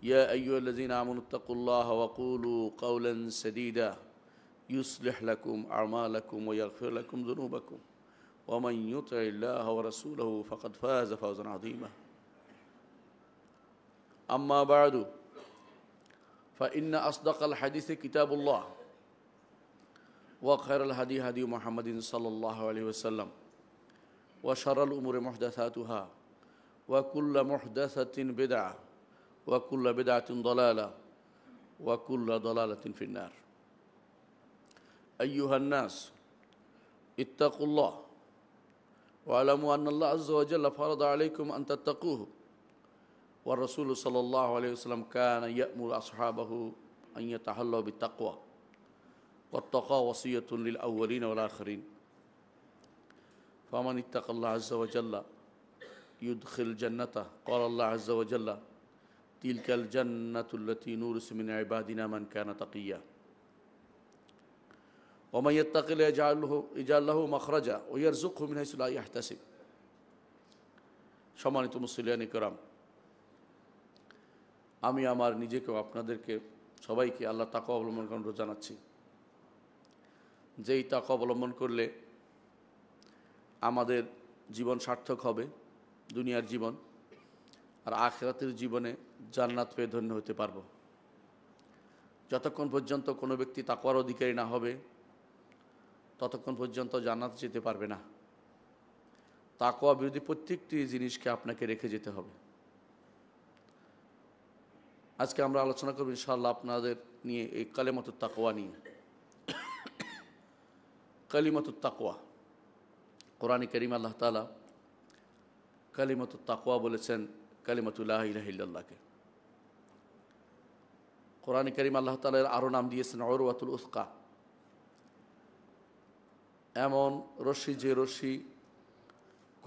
يا أيها الذين آمنوا اتقوا الله وقولوا قولا سديدا يصلح لكم أعمالكم ويغفر لكم ذنوبكم ومن يطع الله ورسوله فقد فاز فوزا عظيما أما بعد فإن أصدق الحديث كتاب الله وخير الهدي هدي محمد صلى الله عليه وسلم وشر الأمور محدثاتها وكل محدثة بدعة وكل بدعة ضلالة وكل ضلالة في النار أيها الناس اتقوا الله واعلموا أن الله عز وجل فرض عليكم أن تتقوه والرسول صلى الله عليه وسلم كان يأمر أصحابه أن يتحلوا بالتقوى والتقوى وصية للأولين والآخرين فمن اتقى الله عز وجل يدخل جنته قال الله عز وجل تلك الجنة التي نورث من عبادنا من كان تقيا ومن يتق الله يجعل له مخرجا ويرزقه من حيث لا يحتسب সম্মানিত মুসলিয়ান কিরাম, আমি আমার নিজেকে আপনাদেরকে সবাইকে আল্লাহ তাকওয়া অবলম্বন করার অনুরোধ জানাচ্ছি। যেই তাকওয়া অবলম্বন করলে আমাদের জীবন সার্থক হবে, দুনিয়ার জীবন আর আখিরাতের জীবনে জান্নাত পেয়ে ধন্য হতে পারব। যতক্ষণ পর্যন্ত কোনো ব্যক্তি তাকওয়ার অধিকারী না হবে ততক্ষণ পর্যন্ত জান্নাত যেতে পারবে না। তাকওয়া বিরোধী প্রত্যেকটি জিনিসকে আপনাকে রেখে যেতে হবে। আজকে আমরা আলোচনা করব ইনশাআল্লাহ আপনাদের নিয়ে এই কালিমাতুত তাকওয়া নিয়ে। কালিমাতুত তাকওয়া, কোরআনে কারীমে আল্লাহ তাআলা কালিমাতুত তাকওয়া বলেছেন কালিমাতু লা ইলাহা ইল্লাল্লাহকে। কোরআনে কারীমে আল্লাহ তাআলা আরও নাম দিয়েছেন উরওয়াতুল উসকা, এমন রশ্মি যে রশ্মি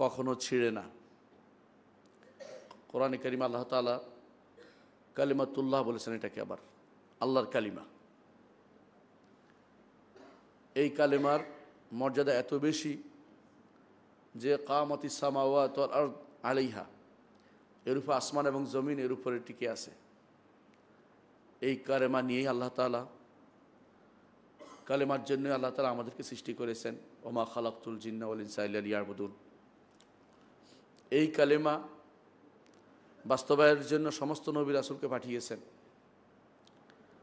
কখনো ছিঁড়ে না। কোরআনে কারীমে আল্লাহ তাআলা কালিমাতুল্লাহ বলেছেন, এটাকে আবার আল্লাহর কালিমা। এই কালিমার মর্যাদা এত বেশি যে কামাতিস সামাওয়াত ওয়াল আরদ আলাইহা, এর উপর আসমান এবং জমিন এর উপরে টিকে আছে। এই কালেমা নিয়েই আল্লাহ তাআলা, কালেমার জন্য আল্লাহ তাআলা আমাদেরকে সৃষ্টি করেছেন। ওমা খালাকতুল জিন্না ওয়াল ইনসা ইল্লা লিয়াবুদুন। এই কালেমা বাস্তবায়নের জন্য সমস্ত নবী রাসূলকে পাঠিয়েছেন।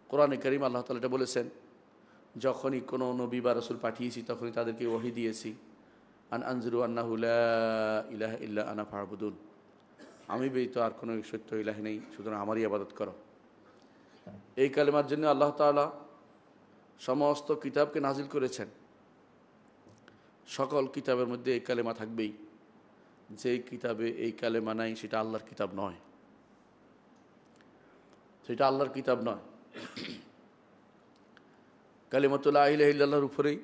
কোরআনে কারীমে আল্লাহ তাআলা এটা বলেছেন, যখনই কোনো নবী বা রাসূল পাঠিয়েছি তখনই তাদেরকে ওহী দিয়েছি, আন আনজিরু আন্নাহু লা ইলাহা ইল্লা আনা ফা'বুদুন, আমি ব্যতীত আর কোনো সত্য ইলাহ নেই, সুতরাং আমারই ইবাদত করো। এই কালেমার জন্য আল্লাহ তাআলা সমস্ত কিতাবকে নাজিল করেছেন। সকল কিতাবের মধ্যে এই কালেমা থাকবেই। যেই কিতাবে এই কালেমা নাই সেটা আল্লাহর কিতাব নয়, সেটা আল্লাহর কিতাব নয়। কালিমাতু লা ইলাহা ইল্লাল্লাহর উপরেই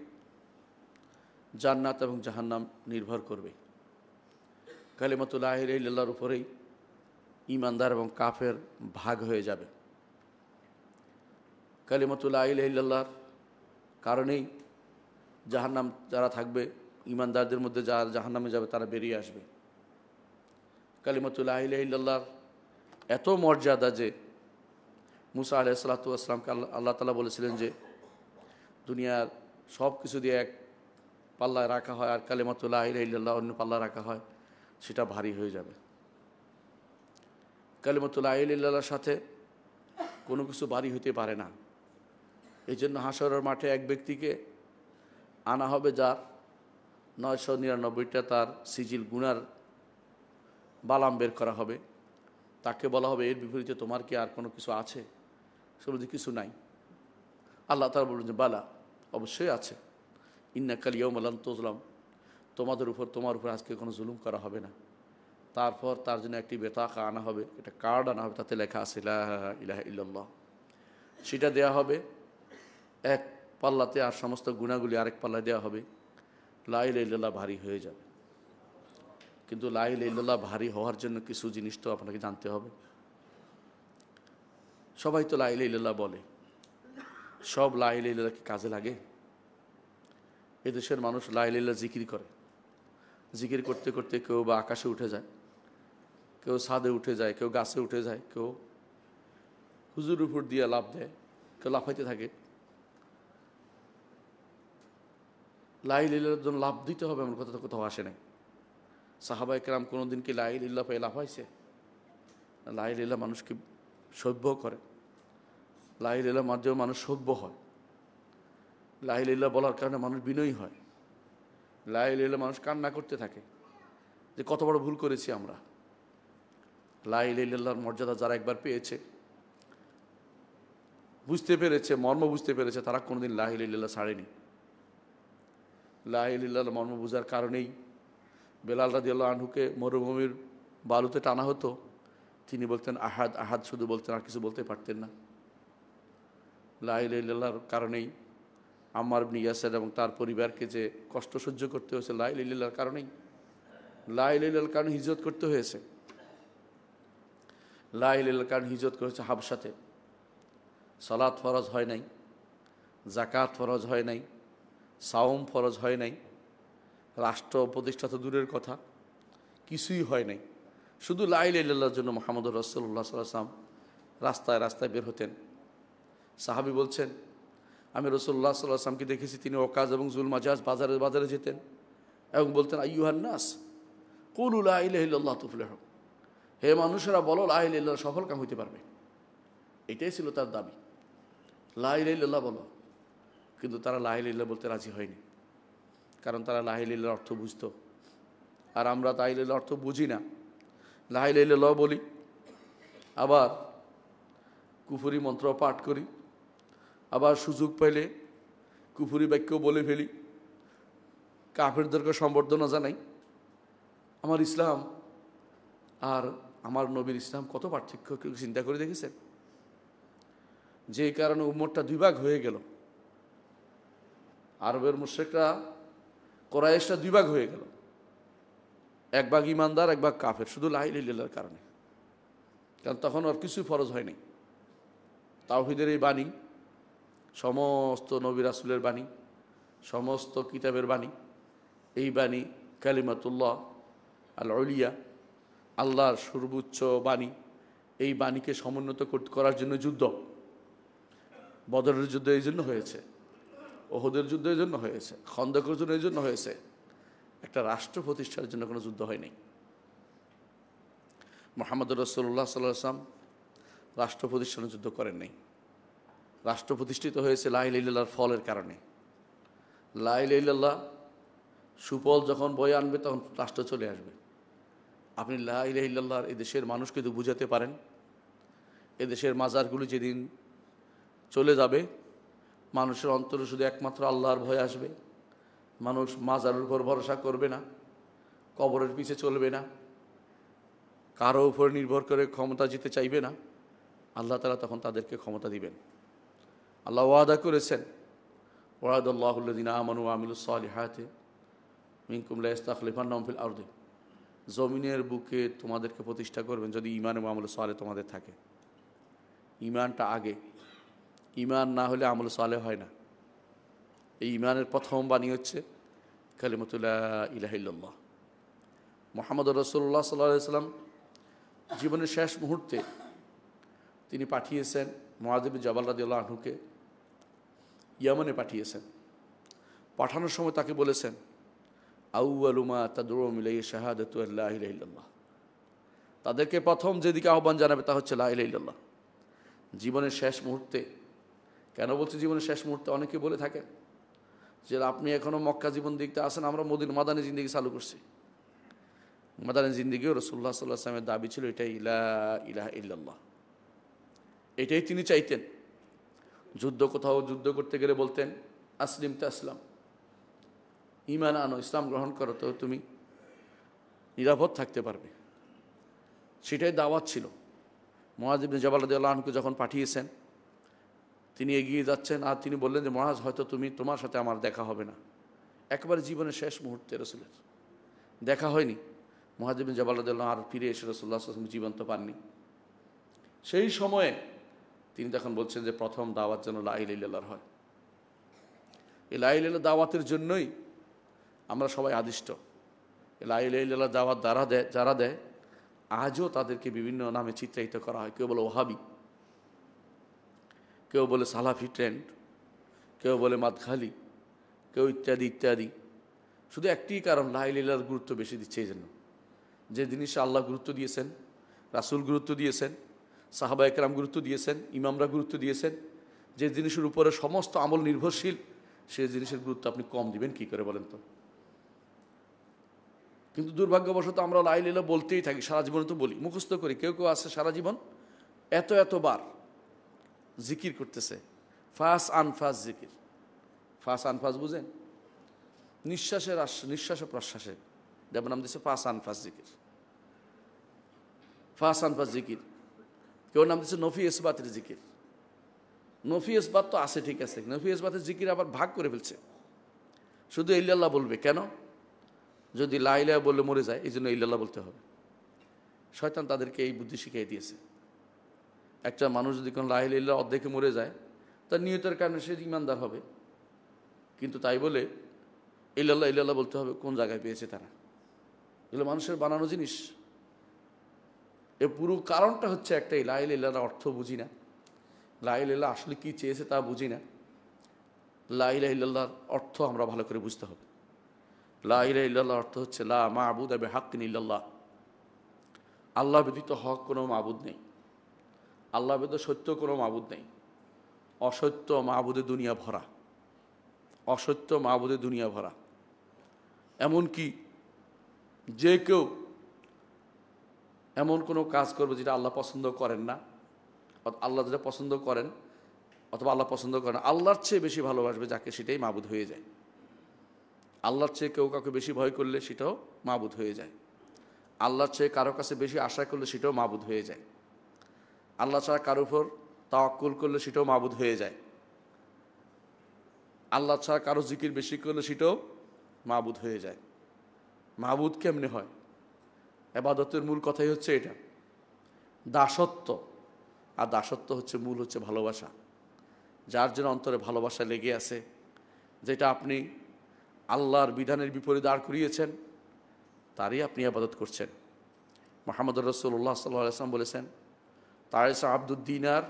জান্নাত এবং জাহান্নাম নির্ভর করবে। কালিমাতু লা ইলাহা ইল্লাল্লাহর উপরেই ঈমানদার এবং কাফের ভাগ হয়ে যাবে। কালিমাতু লা ইলাহা ইল্লাল্লাহর কারণেই জাহান্নাম যারা থাকবে, ঈমানদারদের মধ্যে যারা জাহান্নামে যাবে তারা বেরিয়ে আসবে। কালিমাতু লা ইলাহা ইল্লাল্লাহর এত মর্যাদা যে মুসা আলাইহিস সালাতু ওয়াস সালামকে আল্লাহ তাআলা বলেছিলেন যে দুনিয়ার সব কিছু দিয়ে এক পাল্লায় রাখা হয় আর কালিমাতু লা ইলাহা ইল্লাল্লাহ অন্য পাল্লায় রাখা হয়, সেটা ভারী হয়ে যাবে। কালিমাতু লা ইলাহা ইল্লাল্লাহর সাথে কোনো কিছু ভারী হতে পারে না। এই জন্য হাশরের মাঠে এক ব্যক্তিকে আনা হবে যার 999টা তার সিজিল গুনার বালাম বের করা হবে। তাকে বলা হবে, এর বিপরীতে তোমার কি আর কোনো কিছু আছে? সে বলছে কিছু নাই। আল্লাহ তাআলা বললেন যে বালা, অবশ্যই আছে। ইন্নাকাল ইয়াওমা লান তুযলাম, তোমার উপর আজকে কোনো জুলুম করা হবে না। তারপর তার জন্য একটি বেতাকা আনা হবে, এটা কার্ড আনা হবে, তাতে লেখা আছে লা ইলাহা ইল্লাল্লাহ। সেটা দেয়া হবে এক পাল্লাতে, আর সমস্ত গুনাহগুলি আরেক পাল্লায় দেওয়া হবে। লা ইলাহা ইল্লাল্লাহ ভারী হয়ে যাবে। কিন্তু লা ইলাহা ইল্লাল্লাহ ভারী হওয়ার জন্য কিছু জিনিস তো আপনাকে জানতে হবে। সবাই তো লা ইলাহা ইল্লাল্লাহ বলে, সব লা ইলাহা ইল্লাল্লাহ কি কাজে লাগে? এদেশের মানুষ লা ইলাহা ইল্লাল্লাহ জিকির করে, জিকির করতে করতে কেউ বা আকাশে উঠে যায়, কেউ ছাদে উঠে যায়, কেউ গাছে উঠে যায়, কেউ হুজুর উপর দিয়ে লাফ দেয়, কেউ লাফাইতে থাকে। লা ইলাহা ইল্লাল্লাহর জন্য লাফ দিতে হবে এমন কথা তো কোথাও আসে নাই। সাহাবায়ে কেরাম কোনোদিন কি লা ইলাহা ইল্লাল্লাহ পেয়ে লাফাইছে? লা ইলাহা ইল্লাল্লাহ মানুষকে সভ্য করে, লা ইলাহা ইল্লাল্লাহর মাধ্যমে মানুষ সভ্য হয়, লা ইলাহা ইল্লাল্লাহ বলার কারণে মানুষ বিনয়ী হয়, লা ইলাহা ইল্লাল্লাহ মানুষ কান্না করতে থাকে যে কত বড় ভুল করেছি আমরা। লা ইলাহা ইল্লাল্লাহর মর্যাদা যারা একবার পেয়েছে, বুঝতে পেরেছে, মর্ম বুঝতে পেরেছে, তারা কোনোদিন লা ইলাহা ইল্লাল্লাহ ছাড়েনি। লা ইলাহা ইল্লাল্লাহর মর্ম বোঝার কারণেই বেলাল রাদিয়াল্লাহু আনহুকে মরুভূমির বালুতে টানা হতো, তিনি বলতেন আহাদ আহাদ শুধু বলতেন, আর কিছু বলতে পারতেন না। লা ইলাহা ইল্লাল্লাহর কারণেই আম্মার ইবনে ইয়াসির এবং তার পরিবারকে যে কষ্ট সহ্য করতে হয়েছে লা ইলাহা ইল্লাল্লাহর কারণেই। লা ইলাহা ইল্লাল্লাহর কারণে হিজরত করতে হয়েছে। লা ইলাহা ইল্লাল্লাহর কারণে হিজরত করেছে হাবশাতে। সালাত ফরজ হয় নাই, যাকাত ফরজ হয় নাই, সাওম ফরজ হয় নাই, রাষ্ট্র প্রতিষ্ঠা তো দূরের কথা, কিছুই হয় নাই। শুধু লা ইলাহা ইল্লাল্লাহর জন্য মুহাম্মদুর রাসূলুল্লাহ সাল্লাল্লাহু আলাইহি ওয়াসাল্লাম রাস্তায় রাস্তায় বের হতেন। সাহাবী বলছেন, আমি রাসূলুল্লাহ সাল্লাল্লাহু আলাইহি ওয়াসাল্লামকে দেখেছি তিনি ওকাজ এবং জুল মাজাজ বাজারে বাজারে যেতেন এবং বলতেন আইয়ুহান নাস কুলু লা ইলাহা ইল্লাল্লাহ তুফলিহু, হে মানুষেরা বলো লা ইলাহা ইল্লাল্লাহ, সফল কাম হইতে পারবে। এটাই ছিল তার দাবি, লা ইলাহা ইল্লাল্লাহ বলো। কিন্তু তারা লা ইলাহা ইল্লাল্লাহ বলতে রাজি হয়নি, কারণ তারা লা ইলাহা ইল্লাল্লাহর অর্থ বুঝতো, আর আমরা লা ইলাহা ইল্লাল্লাহর অর্থ বুঝি না। লা ইলাহা ইল্লাল্লাহ বলি, আবার কুফরি মন্ত্র পাঠ করি, আবার সুযোগ পাইলে কুফরি বাক্য বলে ফেলি, কাফেরদেরকে সম্বর্ধনা জানাই। আমার ইসলাম আর আমার নবীর ইসলাম কত পার্থক্য চিন্তা করে দেখেছেন? যে কারণে উম্মতটা দুই ভাগ হয়ে গেল। আরবের মুশরিকরা, কুরাইশরা দুই ভাগ হয়ে গেল, এক ভাগ ইমানদার, এক ভাগ কাফের, শুধু লা ইলাহা ইল্লাল্লাহর কারণে। কারণ তখন আর কিছু ফরজ হয় নাই। তাওহীদের এই বাণী, সমস্ত নবী রাসূলের বাণী, সমস্ত কিতাবের বাণী, এই বাণী কালিমাতুল্লাহ আল উলিয়া, আল্লাহর সর্বোচ্চ বাণী, এই বাণীকে সমুন্নত করার জন্য যুদ্ধ। বদরের যুদ্ধ এই জন্য হয়েছে, ওহদের যুদ্ধ এই জন্য হয়েছে, খন্দকের যুদ্ধ এই জন্য হয়েছে। একটা রাষ্ট্র প্রতিষ্ঠার জন্য কোনো যুদ্ধ হয়নি। মুহাম্মদুর রাসূলুল্লাহ সাল্লাল্লাহু আলাইহি ওয়াসাল্লাম রাষ্ট্র প্রতিষ্ঠানের যুদ্ধ করেন নাই। রাষ্ট্র প্রতিষ্ঠিত হয়েছে লা ইলাহা ইল্লাল্লাহর ফলের কারণে। লা ইলাহা ইল্লাল্লাহ সুফল যখন বয়ে আনবে তখন রাষ্ট্র চলে আসবে। আপনি লা ইলাহা ইল্লাল্লাহর এই দেশের মানুষকে তো বুঝাতে পারেন, এদেশের মাজারগুলি যেদিন চলে যাবে, মানুষের অন্তরে শুধু একমাত্র আল্লাহর ভয় আসবে। মানুষ মাজারের উপর ভরসা করবে না, কবরের পিছে চলবে না, কারো উপর নির্ভর করে ক্ষমতা জিতে চাইবে না। আল্লাহ তাআলা তখন তাদেরকে ক্ষমতা দিবেন। আল্লাহ ওয়াদা করেছেন, ওয়াদাল্লাহুল্লাযিনা আমানু ওয়া আমিলুস সালিহাতি মিনকুম লা ইস্তাখলিফান্নাহুম ফিল আরদি, জমিনের বুকে তোমাদেরকে প্রতিষ্ঠা করবেন যদি ঈমান এবং আমল সালেহ তোমাদের থাকে। ঈমানটা আগে, ঈমান না হলে আমল সালেহ হয় না। এই ঈমানের প্রথম বাণী হচ্ছে কালিমাতু লা ইলাহা ইল্লাল্লাহ। মুহাম্মদুর রাসূলুল্লাহ সাল্লাল্লাহু আলাইহি ওয়াসাল্লাম জীবনের শেষ মুহূর্তে তিনি পাঠিয়েছেন মুআয ইবনে জাবাল রাদিয়াল্লাহু আনহুকে, ইয়ামানে পাঠিয়েছেন। পাঠানোর সময় তাকে বলেছেন, আউয়ালু মা তাদউম ইলাইহি শাহাদাতু আল্লা ইলাহা ইল্লাল্লাহ, তাদেরকে প্রথম যেদিকে আহ্বান জানাবে তা হচ্ছে লা ইলাহা ইল্লাল্লাহ। জীবনের শেষ মুহূর্তে, কেন বলছি জীবনের শেষ মুহূর্তে? অনেকে বলে থাকেন যে আপনি এখনও মক্কা জীবন দেখতে আসেন, আমরা মাদানী জিন্দেগি চালু করছি। মাদানী জিন্দেগিও রাসূলুল্লাহ সাল্লাল্লাহু আলাইহি ওয়াসাল্লামের দাবি ছিল এটাই, লা ইলাহা ইল্লাল্লাহ। এটাই তিনি চাইতেন। কোথাও যুদ্ধ করতে গেলে বলতেন আসলিম তাসলাম, ঈমান আনো, ইসলাম গ্রহণ করো, তো তুমি নিরাপদ থাকতে পারবে। সেটাই দাওয়াত ছিল। মুআয ইবনে জাবাল রাদিয়াল্লাহু আনহুকে যখন পাঠিয়েছেন, তিনি এগিয়ে যাচ্ছেন, আর তিনি বললেন যে মুআয, হয়তো তোমার সাথে আমার দেখা হবে না। একবারে জীবনের শেষ মুহূর্তে রাসূলের দেখা হয়নি। মুআয ইবনে জাবাল রাদিয়াল্লাহু আনহু আর ফিরে এসে রাসূলুল্লাহ সাল্লাল্লাহু আলাইহি ওয়াসাল্লাম জীবন্ত পাননি। সেই সময়ে তিনি তখন বলছেন যে প্রথম দাওয়াত যেন লা ইলাহা ইল্লাল্লাহর হয়। এই লা ইলাহা ইল্লাল্লাহ দাওয়াতের জন্যই আমরা সবাই আদিষ্ট। লা ইলাহা ইল্লাল্লাহ দাওয়াত যারা দেয়, আজও তাদেরকে বিভিন্ন নামে চিত্রায়িত করা হয়। কেউ বলে ওহাবি, কেউ বলে সালাফি ট্রেন্ড, কেউ বলে মাদখালি, কেউ ইত্যাদি ইত্যাদি। শুধু একটি কারণ, লা ইলাহা ইল্লাল্লাহর গুরুত্ব বেশি দিচ্ছে এই জন্য। যে জিনিসে আল্লাহ গুরুত্ব দিয়েছেন, রাসূল গুরুত্ব দিয়েছেন, সাহাবা একরাম গুরুত্ব দিয়েছেন, ইমামরা গুরুত্ব দিয়েছেন, যে জিনিসের উপরে সমস্ত আমল নির্ভরশীল, সেই জিনিসের গুরুত্ব আপনি কম দিবেন কি করে বলেন তো? কিন্তু দুর্ভাগ্যবশত আমরা লা ইলাহা ইল্লাল্লাহ বলতেই থাকি, সারা জীবনে তো বলি, মুখস্থ করি। কেউ কেউ আছে সারা জীবন এতবার জিকির করতেছে, ফাস আনফাস জিকির। ফাস আনফাস বুঝেন? নিঃশ্বাসের নিঃশ্বাসে প্রশ্বাসে যেমন নাম দিচ্ছে ফাস আনফাস জিকির, ফাস আনফাস জিকির। কেউ নাম দিচ্ছে নফি ইসবাতের জিকির। নফি ইসবাত তো আছে, ঠিক আছে, নফি ইসবাতের জিকির আবার ভাগ করে ফেলছে। শুধু ইল্লাল্লাহ বলবে কেন? যদি লা ইলাহা বললে মরে যায়, এই জন্য ইল্লাল্লাহ বলতে হবে। শয়তান তাদেরকে এই বুদ্ধি শিখিয়ে দিয়েছে। একটা মানুষ যদি কোনো লা ইলাহা ইল্লাল্লাহ অর্ধেকে মরে যায়, তার নিয়তের কারণে সে ইমানদার হবে, কিন্তু তাই বলে ইল্লাল্লাহ ইল্লাল্লাহ বলতে হবে, কোন জায়গায় পেয়েছে তারা? এগুলো মানুষের বানানো জিনিস। এর পুরো কারণটা হচ্ছে একটাই, লা ইলাহা ইল্লাল্লাহর অর্থ বুঝি না, লা ইলাহা ইল্লাল্লাহ আসলে কী চেয়েছে তা বুঝি না। লা ইলাহা ইল্লাল্লাহর অর্থ আমরা ভালো করে বুঝতে হবে। লা ইলাহা ইল্লাল্লাহর অর্থ হচ্ছে লা মা'বুদা বিহাক্কিন ইল্লাল্লাহ, আল্লাহ ব্যতীত হক কোনো মাবুদ নেই, আল্লাহ ব্যতীত সত্য কোনো মাবুদ নেই। অসত্য মাবুদে দুনিয়া ভরা, অসত্য মাবুদে দুনিয়া ভরা। এমনকি যে কেউ এমন কোনো কাজ করবে যেটা আল্লাহ পছন্দ করেন না, আল্লাহ যেটা পছন্দ করেন অথবা আল্লাহ পছন্দ করেন, আল্লাহর চেয়ে বেশি ভালোবাসবে যাকে, সেটাই মাবুদ হয়ে যায়। আল্লাহর চেয়ে কেউ কাউকে বেশি ভয় করলে সেটাও মাবুদ হয়ে যায়। আল্লাহর চেয়ে কারো কাছে বেশি আশা করলে সেটাও মাবুদ হয়ে যায়। আল্লাহ ছাড়া কারোর উপর তাওয়াক্কুল করলে সেটাও মাবুদ হয়ে যায়। আল্লাহ ছাড়া কারো জিকির বেশি করলে সেটাও মাবুদ হয়ে যায়। মাবুদ কেমনে হয়? ইবাদতের মূল কথাই হচ্ছে এটা, দাসত্ব। আর দাসত্ব হচ্ছে মূল হচ্ছে ভালোবাসা। যার জন্য অন্তরে ভালোবাসা লেগে আছে, যেটা আপনি আল্লাহর বিধানের বিপরীতে দাঁড় করিয়েছেন, তারই আপনি ইবাদত করছেন। মুহাম্মদুর রাসূলুল্লাহ সাল্লাল্লাহু আলাইহি ওয়াসাল্লাম বলেছেন, তারিসা আব্দুদ দিনার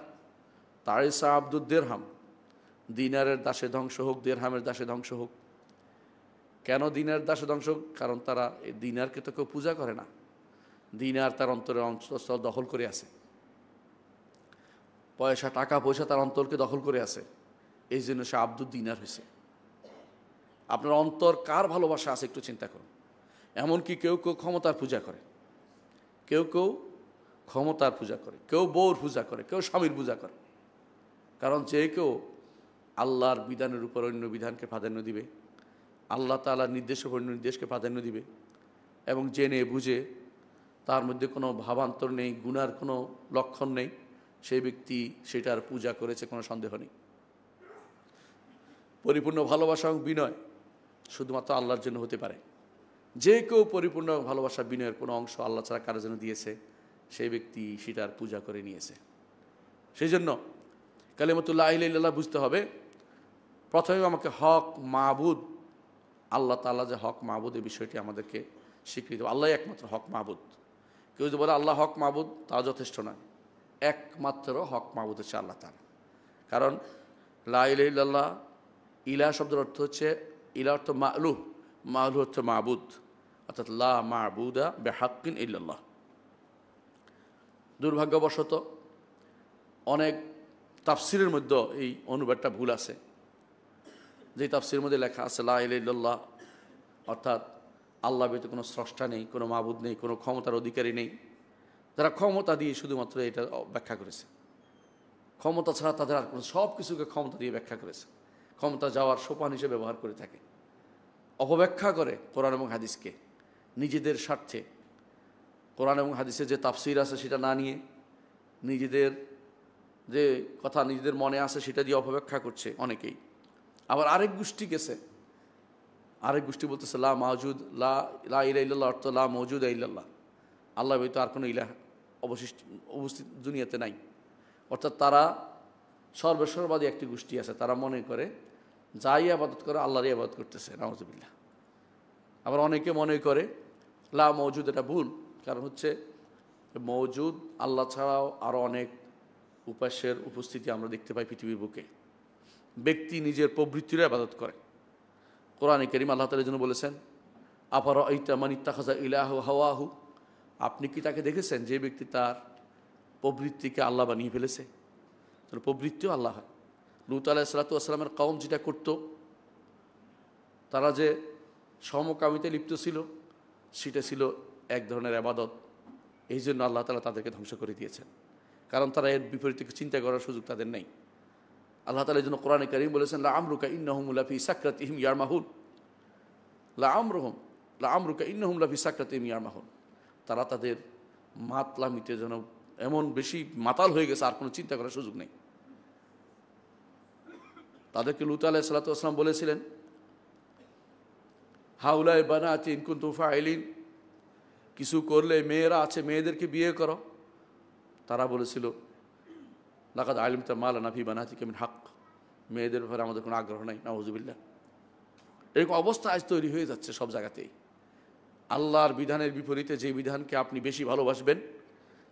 তারিসা আব্দুদ দিরহাম, দিনারের দাসে ধ্বংস হোক, দিরহামের দাসে ধ্বংস হোক। কেন দিনার দাসে ধ্বংস হোক? কারণ তারা এই দিনারকে তো কেউ পূজা করে না। দিনার তার অন্তরের অন্তঃস্থল দখল করে আছে, পয়সা টাকা পয়সা তার অন্তরকে দখল করে আছে, এই জন্য সে আব্দুদ দিনার হয়েছে। আপনার অন্তর কার ভালোবাসা আছে একটু চিন্তা করুন। এমনকি কেউ কেউ ক্ষমতার পূজা করে, কেউ কেউ ক্ষমতার পূজা করে, কেউ বউর পূজা করে, কেউ স্বামীর পূজা করে। কারণ যে কেউ আল্লাহর বিধানের উপর অন্য বিধানকে প্রাধান্য দিবে, আল্লাহ তাআলার নির্দেশের উপর অন্য নির্দেশকে প্রাধান্য দিবে, এবং জেনে বুঝে তার মধ্যে কোনো ভাবান্তর নেই, গুনার কোনো লক্ষণ নেই, সেই ব্যক্তি সেটার পূজা করেছে, কোনো সন্দেহ নেই। পরিপূর্ণ ভালোবাসা এবং বিনয় শুধুমাত্র আল্লাহর জন্য হতে পারে। যে কেউ পরিপূর্ণ ভালোবাসা বিনয়ের কোনো অংশ আল্লাহ ছাড়া কারোর জন্য দিয়েছে, সেই ব্যক্তি সেটার পূজা করে নিয়েছে। সেই জন্য কালিমাতুল লা ইলাহা ইল্লাল্লাহ বুঝতে হবে। প্রথমে আমাকে হক মাবুদ, আল্লাহ তাআলা যে হক মাবুদ, এই বিষয়টি আমাদেরকে স্বীকৃতি। আল্লাহ একমাত্র হক মাবুদ। কেউ যদি বলে আল্লাহ হক মাবুদ, তা যথেষ্ট নয়। একমাত্র হক মাবুদ হচ্ছে আল্লাহ তাআলা। কারণ লা ইলাহা ইল্লাল্লাহ, ইলাহ শব্দের অর্থ হচ্ছে, ইলাহ অর্থ মা'লুহ, মা'লুহ অর্থ মাবুদ, অর্থাৎ লা মা'বুদা বিহাক্কিন ইল্লাল্লাহ। দুর্ভাগ্যবশত অনেক তাফসিরের মধ্যে এই অনুবাদটা ভুল আছে। যে তাফসিরের মধ্যে লেখা আছে লা ইলাহা ইল্লাল্লাহ অর্থাৎ আল্লাহ ব্যতীত কোনো স্রষ্টা নেই, কোনো মাবুদ নেই, কোনো ক্ষমতার অধিকারী নেই। যারা ক্ষমতা দিয়ে শুধুমাত্র এটা ব্যাখ্যা করেছে, ক্ষমতা ছাড়া তাদের আর কোনো, সব কিছুকে ক্ষমতা দিয়ে ব্যাখ্যা করেছে, ক্ষমতা যাওয়ার সোপান হিসেবে ব্যবহার করে থাকে, অপব্যাখ্যা করে কোরআন এবং হাদিসকে নিজেদের স্বার্থে। কোরআন এবং হাদিসের যে তাফসির আছে সেটা না নিয়ে নিজেদের যে কথা নিজেদের মনে আছে সেটা দিয়ে অপব্যাখ্যা করছে অনেকেই। আবার আরেক গোষ্ঠী গেছে, আরেক গোষ্ঠী বলতেছে লা মাওজুদ, লা ইলাহা ইল্লাল্লাহ অর্থ লা মওজুদা ইল্লাল্লাহ, আল্লাহ ব্যতীত আর কোনো ইলাহ উপস্থিত দুনিয়াতে নাই। অর্থাৎ তারা সর্বেশ্বরবাদী একটি গোষ্ঠী আছে, তারা মনে করে যাই ইবাদত করে আল্লাহরই ইবাদত করতেছে, নাউযুবিল্লাহ। আবার অনেকে মনে করে লা মওজুদ, এটা ভুল। কারণ হচ্ছে মওজুদ আল্লাহ ছাড়াও আরও অনেক উপাস্যের উপস্থিতি আমরা দেখতে পাই পৃথিবীর বুকে। ব্যক্তি নিজের প্রবৃত্তিরও ইবাদত করে। কোরআনে কারীম আল্লাহ তাআলা জন্য বলেছেন, আফারাআইতা মান ইত্তাখাযা ইলাহু হাওয়াহু, আপনি কি তাকে দেখেছেন যে ব্যক্তি তার প্রবৃত্তিকে আল্লাহ বানিয়ে ফেলেছে? তার প্রবৃত্তিও আল্লাহ হয়। লূত আলাইহিস সালাতু ওয়াস সালামের কওম যেটা করত, তারা যে সমকামিতে লিপ্ত ছিল, সেটা ছিল এক ধরনের ইবাদত। এই জন্য আল্লাহ তাআলা তাদেরকে ধ্বংস করে দিয়েছেন, কারণ তারা এর বিপরীতে চিন্তা করার সুযোগ তাদের নেই। আল্লাহ তাআলা এই জন্য কোরআনে কারীম বলেছেন, লা আমরুকা ইন্নাহুম লাফি সাকরাতিহিম ইয়ারমাহুন, লা আমরুকা ইন্নাহুম লাফি সাকরাতিহিম ইয়ারমাহুন। তারা তাদের মাতলামিতে যেন এমন বেশি মাতাল হয়ে গেছে, আর কোনো চিন্তা করার সুযোগ নেই। তাদেরকে লূত আলাইহিস সালাতু ওয়াস সালাম বলেছিলেন, হাউলাই বানাতি ইন কুনতুম ফাইলিন, কিছু করলে মেয়েরা আছে, মেয়েদেরকে বিয়ে করো। তারা বলেছিল, লাকাদ আলিমতা মা লানা ফি বানাতিকা মিন হক, মেয়েদের ব্যাপারে আমাদের কোনো আগ্রহ নাই, নাউযুবিল্লাহ। এরকম অবস্থা আজ তৈরি হয়ে যাচ্ছে সব জায়গাতেই। আল্লাহর বিধানের বিপরীতে যে বিধানকে আপনি বেশি ভালোবাসবেন,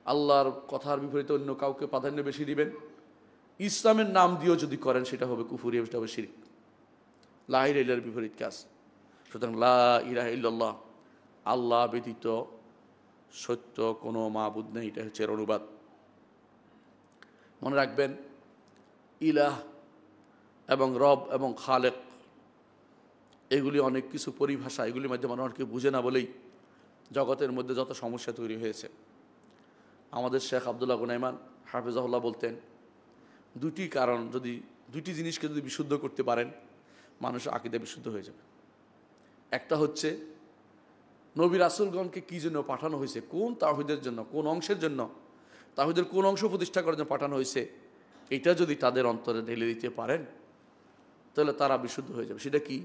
আল্লাহর কথার বিপরীতে অন্য কাউকে প্রাধান্য বেশি দিবেন, ইসলামের নাম দিয়েও যদি করেন, সেটা হবে কুফরি, সেটা হবে শিরক, লা ইলাহা ইল্লাল্লাহর বিপরীত কাজ। সুতরাং লা ইলাহা ইল্লাল্লাহ, আল্লাহ ব্যতীত সত্য কোনো মাবুদ নেই, এটা হচ্ছে এর অনুবাদ। মনে রাখবেন, ইলাহ এবং রব এবং খালেক এগুলি অনেক কিছু পরিভাষা, এগুলির মধ্যে মানুষ অনেকে বুঝে না বলেই জগতের মধ্যে যত সমস্যা তৈরি হয়েছে। আমাদের শেখ আব্দুল্লাহ গুনাইমান হাফিজাহুল্লাহ বলতেন, দুটি কারণ, যদি দুটি জিনিসকে যদি বিশুদ্ধ করতে পারেন, মানুষের আকীদা বিশুদ্ধ হয়ে যাবে। একটা হচ্ছে নবী রাসূলগণকে কী জন্য পাঠানো হয়েছে, কোন তাওহীদের জন্য, কোন অংশের জন্য, তাওহীদের কোন অংশ প্রতিষ্ঠা করার জন্য পাঠানো হয়েছে, এটা যদি তাদের অন্তরে ঢেলে দিতে পারেন, তাহলে তারা বিশুদ্ধ হয়ে যাবে। সেটা কি?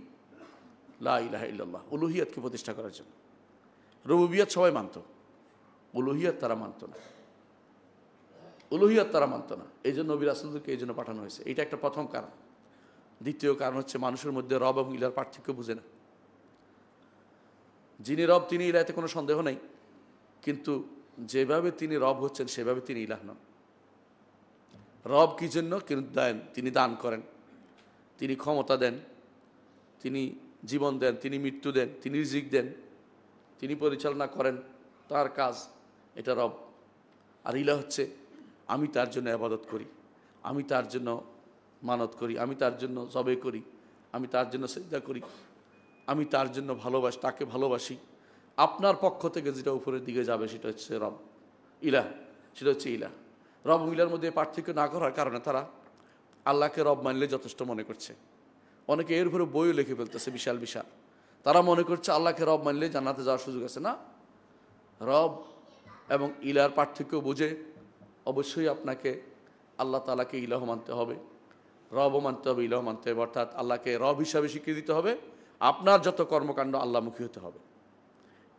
লা ইলাহা ইল্লাল্লাহ, উলুহিয়াতকে প্রতিষ্ঠা করার জন্য। রুবুবিয়াত সবাই মানত, উলুহিয়াত তারা মানত না, উলুহিয়াত তারা মানত না। এই জন্য নবী রাসূলদেরকে এই জন্য পাঠানো হয়েছে। এটা একটা প্রথম কারণ। দ্বিতীয় কারণ হচ্ছে মানুষের মধ্যে রব এবং ইলার পার্থক্য বুঝে না। যিনি রব তিনি ইলাহ, এতে কোনো সন্দেহ নেই, কিন্তু যেভাবে তিনি রব হচ্ছেন সেভাবে তিনি ইলাহ নন। রব কী জন্য? কিন্তু দেন, তিনি দান করেন, তিনি ক্ষমতা দেন, তিনি জীবন দেন, তিনি মৃত্যু দেন, তিনি রিজিক দেন, তিনি পরিচালনা করেন, তার কাজ, এটা রব। আর ইলাহ হচ্ছে আমি তার জন্য ইবাদত করি, আমি তার জন্য মানত করি, আমি তার জন্য জবে করি, আমি তার জন্য সিজদা করি, আমি তার জন্য ভালোবাসি, তাকে ভালোবাসি। আপনার পক্ষ থেকে যেটা উপরের দিকে যাবে সেটা হচ্ছে রব, ইলাহ, সেটা হচ্ছে ইলাহ। রব ও ইলার মধ্যে পার্থক্য না করার কারণে তারা আল্লাহকে রব মানলে যথেষ্ট মনে করছে। অনেকে এর উপরে বইও লিখে ফেলতেছে বিশাল বিশাল। তারা মনে করছে আল্লাহকে রব মানলে জান্নাতে যাওয়ার সুযোগ আছে। না, রব এবং ইলার পার্থক্য বুঝে অবশ্যই আপনাকে আল্লাহ তাআলাকে ইলাহ মানতে হবে, রবও মানতে হবে, ইলাহ মানতে হবে। অর্থাৎ আল্লাহকে রব হিসাবে স্বীকৃতি দিতে হবে, আপনার যত কর্মকাণ্ড আল্লাহমুখী হতে হবে,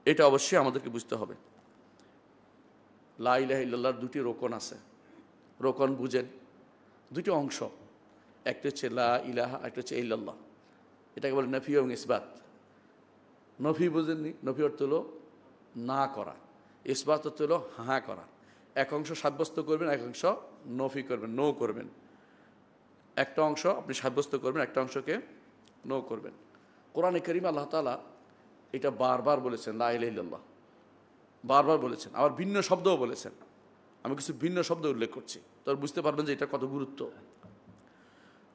এটা অবশ্যই আমাদেরকে বুঝতে হবে। লা ইলাহা ইল্লাল্লাহর দুটি রোকন আছে, রোকন বুঝেন, দুটি অংশ, একটা হচ্ছে লা ইলাহা, একটা হচ্ছে ইল্লাল্লাহ। এটাকে বলে নফি এবং ইসবাত। নফি বুঝেননি? নফি অর্থ হলো না করা, ইসবাত অর্থ হলো হ্যাঁ করা। এক অংশ সাব্যস্ত করবেন, এক অংশ নফি করবেন, নো করবেন। একটা অংশ আপনি সাব্যস্ত করবেন, একটা অংশকে নো করবেন। কোরআনে কারীমে আল্লাহ তাআলা এটা বারবার বলেছেন, লা ইলাহা ইল্লাল্লাহ বারবার বলেছেন, আবার ভিন্ন শব্দও বলেছেন। আমি কিছু ভিন্ন শব্দ উল্লেখ করছি, তো বুঝতে পারবেন যে এটা কত গুরুত্ব।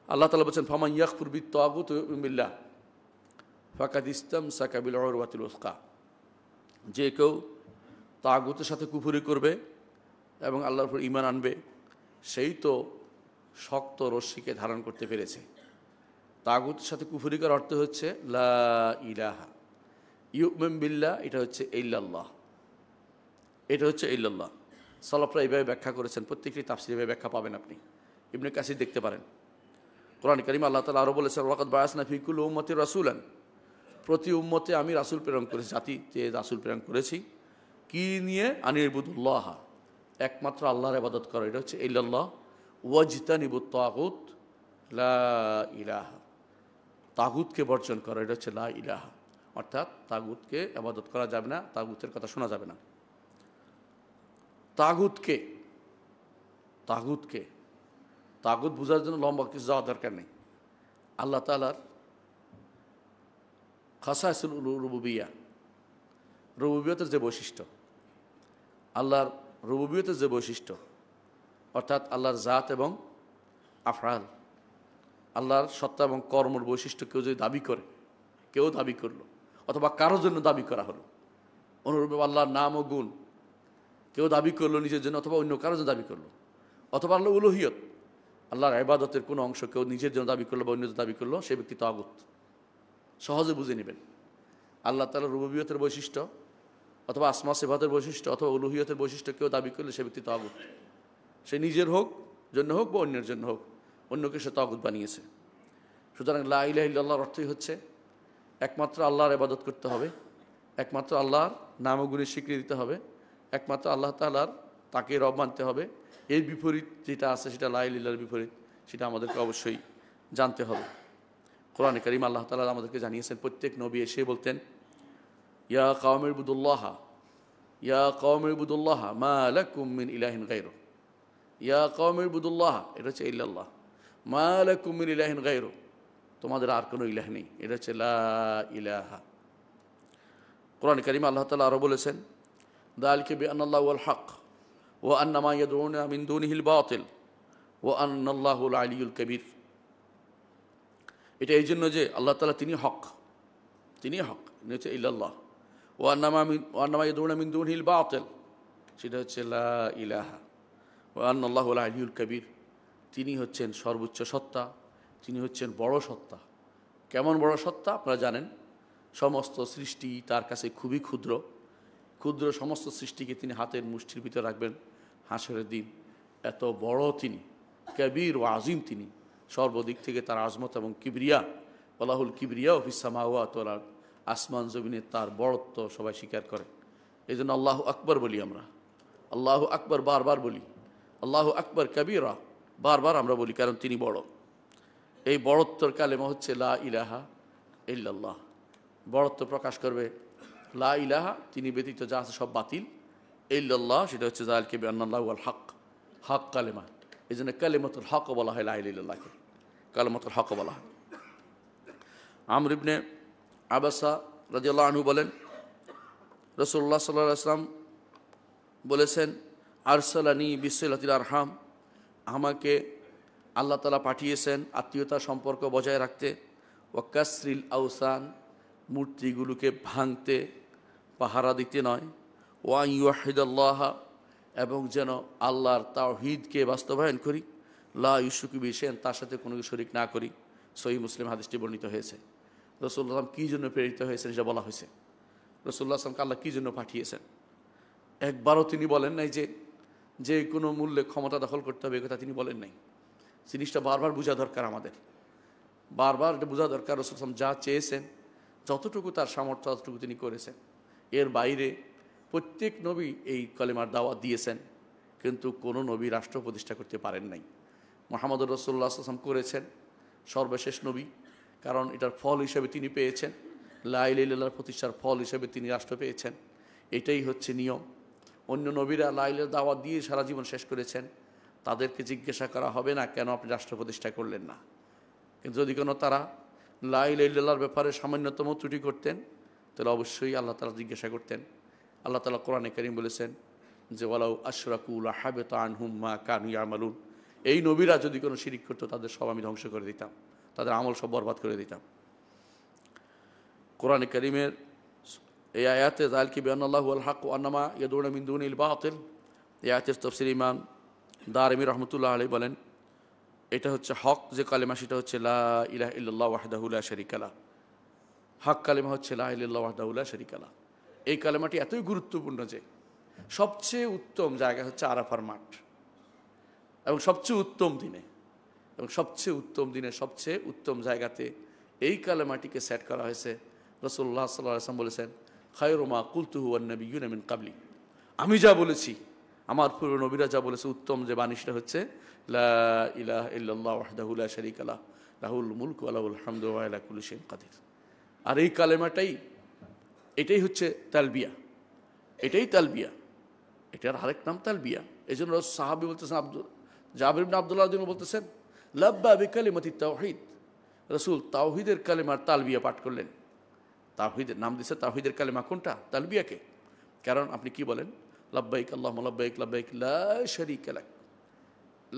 আল্লাহ তাআলা বলেছেন, ফামান ইয়াকফুর বিত-তাগুত ওয়া ইউমিন বিল্লাহ ফাকাদ ইসতামসাকা বিল উরওয়াতিল উসকা, যে কেউ তাগুতের সাথে কুফরি করবে এবং আল্লাহর উপর ঈমান আনবে, সেই তো শক্ত রশ্মিকে ধারণ করতে পেরেছে। তাগুতের সাথে কুফরি করার অর্থ হচ্ছে লা ইলাহা, ইউমিন বিল্লাহ এটা হচ্ছে ইল্লাল্লাহ, এটা হচ্ছে ইল্লাল্লাহ। সালাফরা এইভাবে ব্যাখ্যা করেছেন, প্রত্যেকটি তাফসীরে ব্যাখ্যা পাবেন আপনি, ইবনে কাসির দেখতে পারেন। কোরআন কারীমে আল্লাহ তাআলা আরও বলেছেন, ওয়াকাদ বাআসনা ফি কুল্লি উম্মাতির রাসূলান, প্রতি উম্মতে আমি রাসূল প্রেরণ করেছি, জাতিতে রাসূল প্রেরণ করেছি। কি নিয়ে? আনিবুদুল্লাহ, একমাত্র আল্লাহর ইবাদত করা, এটা হচ্ছে ইল্লাল্লাহ। ওয়াজতানিবুত তাগুত, লা ইলাহা, তাগুতকে বর্জন করা, এটা হচ্ছে লা ইলাহা। অর্থাৎ তাগুতকে ইবাদত করা যাবে না, তাগুতের কথা শোনা যাবে না। তাগুতকে তাগুত বোঝার জন্য লম্বা কিছু যাওয়া দরকার নেই। আল্লাহ তাআলার খাসাইসুল রুবুবিয়া, রুবুবিয়তের যে বৈশিষ্ট্য, আল্লাহর রুবুবিয়তের যে বৈশিষ্ট্য, অর্থাৎ আল্লাহর জাত এবং আফআল, আল্লাহর সত্তা এবং কর্মর বৈশিষ্ট্য কেউ যদি দাবি করে, কেউ দাবি করলো অথবা কারোর জন্য দাবি করা হলো, অনুরূপে আল্লাহর নাম ও গুণ কেউ দাবি করলো নিজের জন্য অথবা অন্য কারোর জন্য দাবি করলো, অথবা আল্লাহ উলুহিয়ত, আল্লাহর ইবাদতের কোনো অংশ কেউ নিজের জন্য দাবি করলো বা অন্য জন্য দাবি করলো, সে ব্যক্তি তাগুত। সহজে বুঝে নেবেন, আল্লাহ তাআলার রুবুবিয়তের বৈশিষ্ট্য অথবা আসমা সিফাতের বৈশিষ্ট্য অথবা উলুহিয়তের বৈশিষ্ট্য কেউ দাবি করলে সে ব্যক্তি তাগুত। সে নিজের জন্য হোক বা অন্যের জন্য হোক, অন্যকে সে তাগুত বানিয়েছে। সুতরাং লা ইলাহা ইল্লাল্লাহর অর্থই হচ্ছে একমাত্র আল্লাহর ইবাদত করতে হবে, একমাত্র আল্লাহর নাম ও গুণের স্বীকৃতি দিতে হবে, একমাত্র আল্লাহ তাআলার তাকে রব মানতে হবে। এর বিপরীত যেটা আছে সেটা লা ইলাহা ইল্লাল্লাহর বিপরীত, সেটা আমাদেরকে অবশ্যই জানতে হবে। কোরআনে কারীম আল্লাহ তাআলা আমাদেরকে জানিয়েছেন, প্রত্যেক নবী এসে বলতেন ইয়া কওমি ইবুদুল্লাহ, ইয়া কওমি ইবুদুল্লাহ মা লাকুম মিন ইলাহিন গায়রু, ইয়া কওমি ইবুদুল্লাহ, এটা হচ্ছে ইল্লাল্লাহ, মা লাকুম মিন ইলাহিন গায়রু, তোমাদের আর কোনো ইলাহ নেই, এটা হচ্ছে লা ইলাহা। কোরআনে কারীমে আল্লাহ তাআলা আরও বলেছেন যালিকা বিআন্নাল্লাহু আল হক ওয়া আন্না মা ইয়াদউনা মিন দুনিহিল বাতিল ওয়া আন্নাল্লাহুল আলিয়্যুল কাবীর। এটা এই জন্য যে আল্লাহ তাআলা তিনি হক, তিনি হক, এটা হচ্ছে ইল্লাল্লাহ। ওয়া আন্না মা ইয়াদউনা মিন দুনিহিল বাতিল, সেটা হচ্ছে লা ইলাহা। ওয়া আন্নাল্লাহুল আলিয়্যুল কাবীর, তিনি হচ্ছেন সর্বোচ্চ সত্তা, তিনি হচ্ছেন বড় সত্তা। কেমন বড় সত্তা আপনারা জানেন, সমস্ত সৃষ্টি তার কাছে খুবই ক্ষুদ্র, ক্ষুদ্র সমস্ত সৃষ্টিকে তিনি হাতের মুষ্টির ভিতরে রাখবেন হাসরের দিন। এত বড় তিনি, কবির ও আজিম তিনি, সর্বদিক থেকে তার আজমত এবং কিবরিয়া, ওয়ালাহুল কিবরিয়া ফিস সামাওয়াতি ওয়াল আরদ, আসমান জমিনে তার বড়ত্ব সবাই স্বীকার করে। এই জন্য আল্লাহু আকবার বলি আমরা, আল্লাহু আকবার বারবার বলি, আল্লাহু আকবার কবিরা বারবার আমরা বলি, কারণ তিনি বড়। এই বড়ত্বর কালেমা হচ্ছে লা ইলাহা ইল্লাল্লাহ। বড়ত্ব প্রকাশ করবে লা ইলাহা, তিনি ব্যতীত যা আছে সব বাতিল, ইল্লাল্লাহ সেটা হচ্ছে যালিকা বিআন্নাল্লাহু আল হক, হক কালেমা। এই জন্য কালেমাতুল হক বলা হয়, লা ইলাহা ইল্লাল্লাহকে কালেমাতুল হক বলা হয়। আমর ইবনে আবাসা রাদিয়াল্লাহু আনহু বলেন, রাসূলুল্লাহ সাল্লাল্লাহু আলাইহি ওয়াসাল্লাম বলেছেন আরসালানি বিসিলাতিল আরহাম, আমাকে আল্লাহ তাআলা পাঠিয়েছেন আত্মীয়তার সম্পর্ক বজায় রাখতে, ওয়া কাসরিল আওসান, মূর্তিগুলোকে ভাঙতে পাহারা দিতে নয়, ওয়া ইউহিদাল্লাহ, এবং যেন আল্লাহর তাওহীদকে বাস্তবায়ন করি, লা ইউশরিকু বিহি শাইআন, তার সাথে কোনো শরীক না করি। সহিহ মুসলিম হাদিসটি বর্ণিত হয়েছে। রাসূলুল্লাহ সাল্লাল্লাহু আলাইহি ওয়াসাল্লাম কী জন্য প্রেরিত হয়েছেন সেটা বলা হয়েছে। রাসূলুল্লাহ সাল্লাল্লাহু আলাইহি ওয়াসাল্লামকে আল্লাহ কী জন্য পাঠিয়েছেন, একবারও তিনি বলেন নাই যে কোনো মূল্যে ক্ষমতা দখল করতে হবে, কথা তিনি বলেন নাই। জিনিসটা বারবার বোঝা দরকার আমাদের, বারবার এটা বোঝা দরকার। রাসূল সাল্লাল্লাহু আলাইহি ওয়াসাল্লাম যা চেয়েছেন, যতটুকু তার সামর্থ্য ততটুকু তিনি করেছেন। এর বাইরে প্রত্যেক নবী এই কলেমার দাওয়াত দিয়েছেন, কিন্তু কোনো নবী রাষ্ট্র প্রতিষ্ঠা করতে পারেন নাই। মুহাম্মদুর রাসূলুল্লাহ সাল্লাল্লাহু আলাইহি ওয়াসাল্লাম করেছেন, সর্বশেষ নবী, কারণ এটার ফল হিসেবে তিনি পেয়েছেন, লা ইলাহা ইল্লাল্লাহর প্রতিষ্ঠার ফল হিসেবে তিনি রাষ্ট্র পেয়েছেন। এটাই হচ্ছে নিয়ম। অন্য নবীরা লা ইলাহার দাওয়াত দিয়ে সারা জীবন শেষ করেছেন, তাদেরকে জিজ্ঞাসা করা হবে না কেন আপনি রাষ্ট্র প্রতিষ্ঠা করলেন না। কিন্তু যদি কোনো তারা লা ইলাহা ইল্লাল্লাহর ব্যাপারে সামান্যতম ত্রুটি করতেন, তাহলে অবশ্যই আল্লাহ তাআলা জিজ্ঞাসা করতেন। আল্লাহ তাআলা কোরআনে কারীম বলেছেন যে ওয়ালাউ আশরাকু লাহাবিতা আনহুম মা কানু ইয়ামালুন, এই নবীরা যদি কোনো শিরিক করতো তাদের সব আমি ধ্বংস করে দিতাম, তাদের আমল সব বরবাদ করে দিতাম। কোরআনে কারীমের এই আয়াতে যালিকা বিআন্নাল্লাহু আল হক ওয়া আন্না মা ইয়াদউনা মিন দুনিল বাতিল, এই আয়াতের তাফসীর ইমাম দারিমি রাহমাতুল্লাহ আলাইহি বলেন, এটা হচ্ছে হক যে কালেমা, সেটা হচ্ছে লা ইলাহা ইল্লাল্লাহু ওয়াহদাহু লা শারীকা লাহ। হক কালেমা হচ্ছে লা ইলাহা ইল্লাল্লাহু ওয়াহদাহু লা শারীকা লাহ। এই কালেমাটি এতই গুরুত্বপূর্ণ যে সবচেয়ে উত্তম জায়গা হচ্ছে আরাফার মাঠ, এবং সবচেয়ে উত্তম দিনে, সবচেয়ে উত্তম জায়গাতে এই কালেমাটিকে সেট করা হয়েছে। রাসূলুল্লাহ সাল্লাল্লাহু আলাইহি ওয়াসাল্লাম বলেছেন খায়রু মা কুলতুহু ওয়ান নাবিয়্যুনা মিন ক্বাবলি, আমি যা বলেছি, আমার পূর্ব নবীরা যা বলেছে, উত্তম যে বাণীটা হচ্ছে লা ইলাহা ইল্লাল্লাহু ওয়াহদাহু লা শারীকা লাহ লাহুল মুলকু ওয়া লাহুল হামদু ওয়া আলা কুল্লি শাইইন কাদির। আর এই কালেমাটাই, এটাই হচ্ছে তালবিয়া, এটাই তালবিয়া, এটার আরেক নাম তালবিয়া। এই জন্য সাহাবী বলতেছেন জাবির ইবনে আব্দুল্লাহ রাদিয়াল্লাহু আনহু বলতেছেন, লাব্বা বিকালিমাতি তাওহীদ, রাসূল তাওহীদের কালেমার তালবিয়া পাঠ করলেন। তাওহীদের নাম দিছে, তাওহীদের কালেমা কোনটা? তালবিয়াকে। কারণ আপনি কি বলেন? লাব্বাইক আল্লাহুম্মা লাব্বাইক লাব্বাইক লা শারীকা লাক,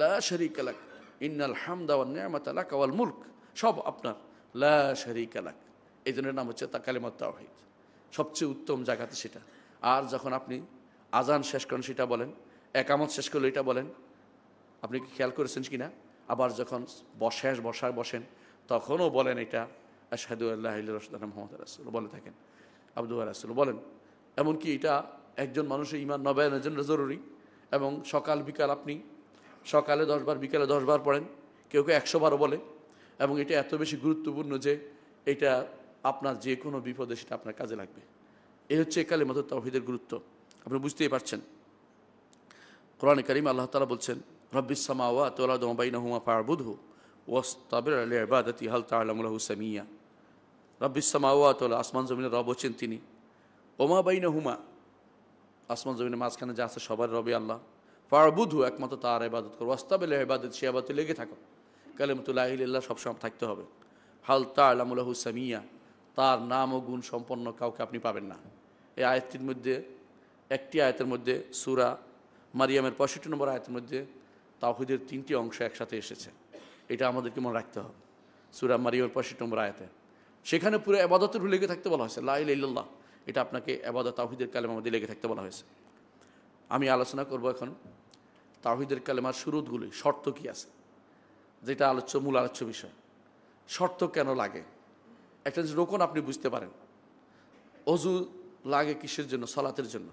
লা শারীকা লাক, ইন্নাল হামদা ওয়ান নি'মাতা লাকা ওয়াল মুলক, সব আপনার, লা শারীকা লাক। এই জন্য নাম হচ্ছে কালেমাত তাওহীদ। সবচেয়ে উত্তম জায়গাতে সেটা। আর যখন আপনি আজান শেষ করেন সেটা বলেন, একামত শেষ করলে এটা বলেন। আপনি কি খেয়াল করেছেন কি না? আবার যখন বসেন তখনও বলেন এটা, আশহাদু আল্লা ইলাহা ইল্লাল্লাহ মুহাম্মাদুর রাসূলুল্লাহ বলে থাকেন, আবদুহু ওয়া রাসূলুহু বলেন। এমনকি এটা একজন মানুষের ঈমান নবায়নের জন্য জরুরি। এবং সকাল বিকাল আপনি সকালে 10 বার, বিকালে 10 বার পড়েন, কেউ কেউ 100 বারও বলে। এবং এটা এত বেশি গুরুত্বপূর্ণ যে এটা আপনার যে কোনো বিপদে সেটা আপনার কাজে লাগবে। এই হচ্ছে কালিমাতুত তাওহীদের গুরুত্ব, আপনি বুঝতেই পারছেন। কোরআনে কারিমে আল্লাহ তাআলা বলছেন, রব্বিস সামাওয়াতি ওয়াল আরদি ওয়া বাইনাহুমা ফা'বুদহু ওয়াসতাবির লিইবাদাতি হাল তা'লামু লাহু সামিয়া। রব্বিস সামাওয়াতি ওয়াল, আসমান জমিনের রব হচ্ছেন তিনি। ওমা বাইনাহুমা, আসমান জমিনের মাঝখানে যা আছে সবার রবি আল্লাহ। ফা'বুদহু, একমাত্র তার ইবাদত করো। ওয়াসতাবির লিইবাদাতি, সে ইবাদতে লেগে থাকো। কালিমাতুল লা ইলাহা ইল্লাল্লাহ সবসময় থাকতে হবে। হাল তা'লামু লাহু সামিয়া, তার নাম ও গুণ সম্পন্ন কাউকে আপনি পাবেন না। এই আয়াতটির মধ্যে, একটি আয়াতের মধ্যে, সূরা মারিয়ামের 65 নম্বর আয়াতের মধ্যে তাওহীদের 3টি অংশ একসাথে এসেছে। এটা আমাদেরকে মনে রাখতে হবে। সূরা মারিয়ামের 65 নম্বর আয়াতে সেখানে পুরো ইবাদতের উপর লেগে থাকতে বলা হয়েছে, লা ইলাহা ইল্লাল্লাহ। এটা আপনাকে ইবাদত, তাওহীদের কালেমার মধ্যে লেগে থাকতে বলা হয়েছে। আমি আলোচনা করব এখন তাওহীদের কালেমার শুরুতগুলি, শর্ত কি আছে, যেটা মূল আলোচ্য বিষয়। শর্ত কেন লাগে? একটা রোকন আপনি বুঝতে পারেন। অজু লাগে কিসের জন্য? সালাতের জন্য।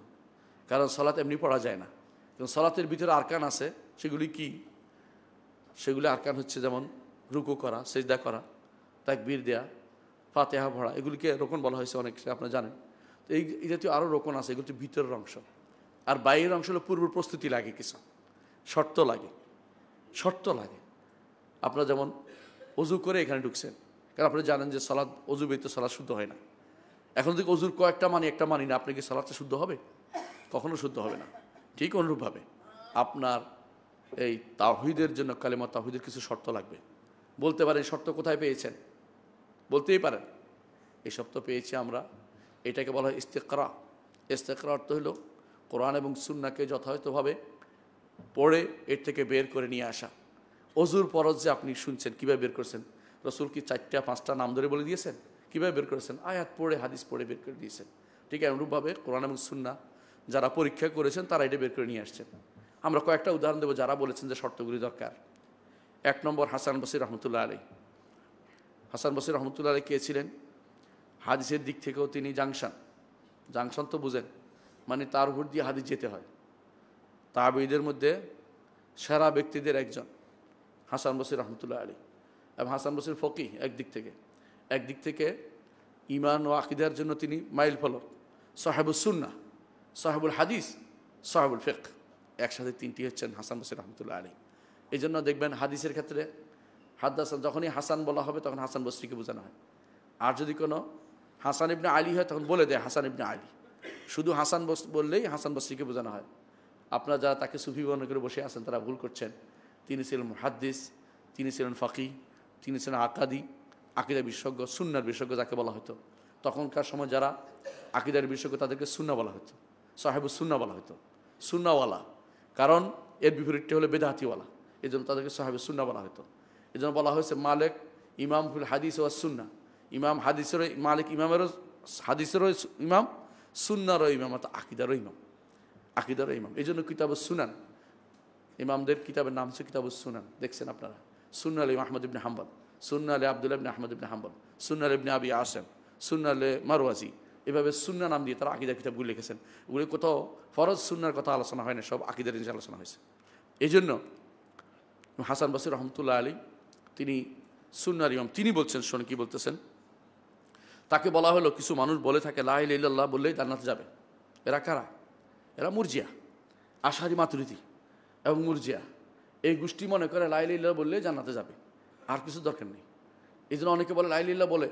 কারণ সালাত এমনি পড়া যায় না, কারণ সালাতের ভিতরে আরকান আছে। সেগুলি কি? সেগুলি আরকান হচ্ছে যেমন রুকু করা, সিজদা করা, তাকবীর দেয়া, ফাতিহা পড়া, এগুলিকে রোকন বলা হয়েছে অনেক, আপনারা জানেন। তো এই জাতীয় আরও রোকন আছে, এগুলি ভিতরের অংশ। আর বাইরের অংশ হলো পূর্ব প্রস্তুতি লাগে, কিছু শর্ত লাগে। আপনারা যেমন অজু করে এখানে ঢুকছেন, কারণ আপনারা জানেন যে সালাত, অজু ব্যতীত সালাত শুদ্ধ হয় না। এখন থেকে অজুর কয়েকটা মানি, একটা মানি না, আপনি কি সালাতটা শুদ্ধ হবে? কখনো শুদ্ধ হবে না। ঠিক অনুরূপভাবে আপনার এই তাওহীদের জন্য, কালেমা তাওহীদের কিছু শর্ত লাগবে। বলতে পারেন শর্ত কোথায় পেয়েছেন? বলতেই পারেন এই শর্ত পেয়েছি আমরা। এটাকে বলা হয় ইস্তেকরা। ইস্তেকরা অর্থ হলো কোরআন এবং সুন্নাহকে যথাযথভাবে পড়ে এর থেকে বের করে নিয়ে আসা। অজুর ফরজ যে আপনি শুনছেন, কীভাবে বের করেছেন? রাসূল কি 4টা 5টা নাম ধরে বলে দিয়েছেন? কীভাবে বের করেছেন? আয়াত পড়ে, হাদিস পড়ে বের করে দিয়েছেন। ঠিক অনুরূপভাবে কোরআন এবং সুন্নাহ যারা পরীক্ষা করেছেন তারা এটা বের করে নিয়ে আসছেন। আমরা কয়েকটা উদাহরণ দেবো যারা বলেছেন যে শর্তগুলি দরকার। 1 নম্বর, হাসান বসরি রহমতুল্লাহ আলাইহ। হাসান বসরি রহমতুল্লাহ আলাইহ কে ছিলেন? হাদিসের দিক থেকেও তিনি জাংশন তো বুঝেন, মানে তার উপর দিয়ে হাদিস যেতে হয়। তাবেঈদের মধ্যে সেরা ব্যক্তিদের একজন হাসান বসরি রহমতুল্লাহ আলাইহ। এবং হাসান বসরি ফকিহ একদিক থেকে ঈমান ও আকীদার জন্য তিনি মাইল ফলক, সাহেবুস সুন্নাহ, সাহেবুল হাদিস, সাহেবুল ফিকহ, একসাথে 3টি হচ্ছেন হাসান বসরি রহমতুল্লাহ আলাইহ। এই জন্য দেখবেন হাদিসের ক্ষেত্রে হাদাসান, যখনই হাসান বলা হবে তখন হাসান বসরিকে বোঝানো হয়। আর যদি কোনো হাসান ইবনে আলী হয় তখন বলে দেয় হাসান ইবনে আলী। শুধু হাসান বললেই হাসান বসরিকে বোঝানো হয়। আপনারা যারা তাকে সুফি মনে করে বসে আছেন তারা ভুল করছেন। তিনি ছিলেন মুহাদ্দিস, তিনি ছিলেন ফাকিহ, তিনি ছিলেন আকিদা বিশেষজ্ঞ, সুন্নার বিশেষজ্ঞ যাকে বলা হতো। তখনকার সময় যারা আকিদার বিশেষজ্ঞ তাদেরকে সুন্নাহ বলা হতো, সাহেবুস সুন্নাহ বলা হতো, সুন্নাহওয়ালা। কারণ এর বিপরীতটা হলো বেদাতিওয়ালা, এই জন্য তাদেরকে সাহেবুস সুন্নাহ বলা হতো। এই জন্য বলা হয়েছে মালিক ইমাম ফুল হাদিস ওয়া সুন্নাহ, ইমাম হাদিসেরও মালিক, ইমামেরও হাদিসেরও ইমাম, সুন্নারও ইমাম, অর্থাৎ আকিদারও ইমাম। এই জন্য কিতাবুস সুনান, ইমামদের কিতাবের নাম হচ্ছে কিতাবুস সুনান। দেখছেন আপনারা, সুন্নাহ আলী আহমদ ইবনে হাম্বল, সুন্নাহ আলী আব্দুল্লাহ ইবনে আহমদ ইবনে হাম্বল, সুন্নাহ ইবনে আবি আসেম, সুন্নাহ আলী মারওয়াজি, এভাবে সুন্নাহ নাম দিয়ে তারা আকিদার কিতাবগুলি লিখেছেন। ওগুলি কোথাও ফরজ সুন্নার কথা আলোচনা হয় না, সব আকিদার জিনিস আলোচনা হয়েছে। এই জন্য হাসান বসরি রহমতুল্লাহ আলী তিনি সুন্নাহর ইমাম। তিনি বলছেন, শোন কি বলতেছেন। তাকে বলা হলো, কিছু মানুষ বলে থাকে লা ইলাহা ইল্লাল্লাহ বললেই জান্নাতে যাবে। এরা কারা? এরা মুরজিয়া, আশারি মাতুরিদি এবং মুরজিয়া। এই গোষ্ঠী মনে করে লা ইলাহা ইল্লাল্লাহ বললেই জান্নাতে যাবে, আর কিছু দরকার নেই। এই জন্য অনেকে বলে লা ইলাহা ইল্লাল্লাহ বলে,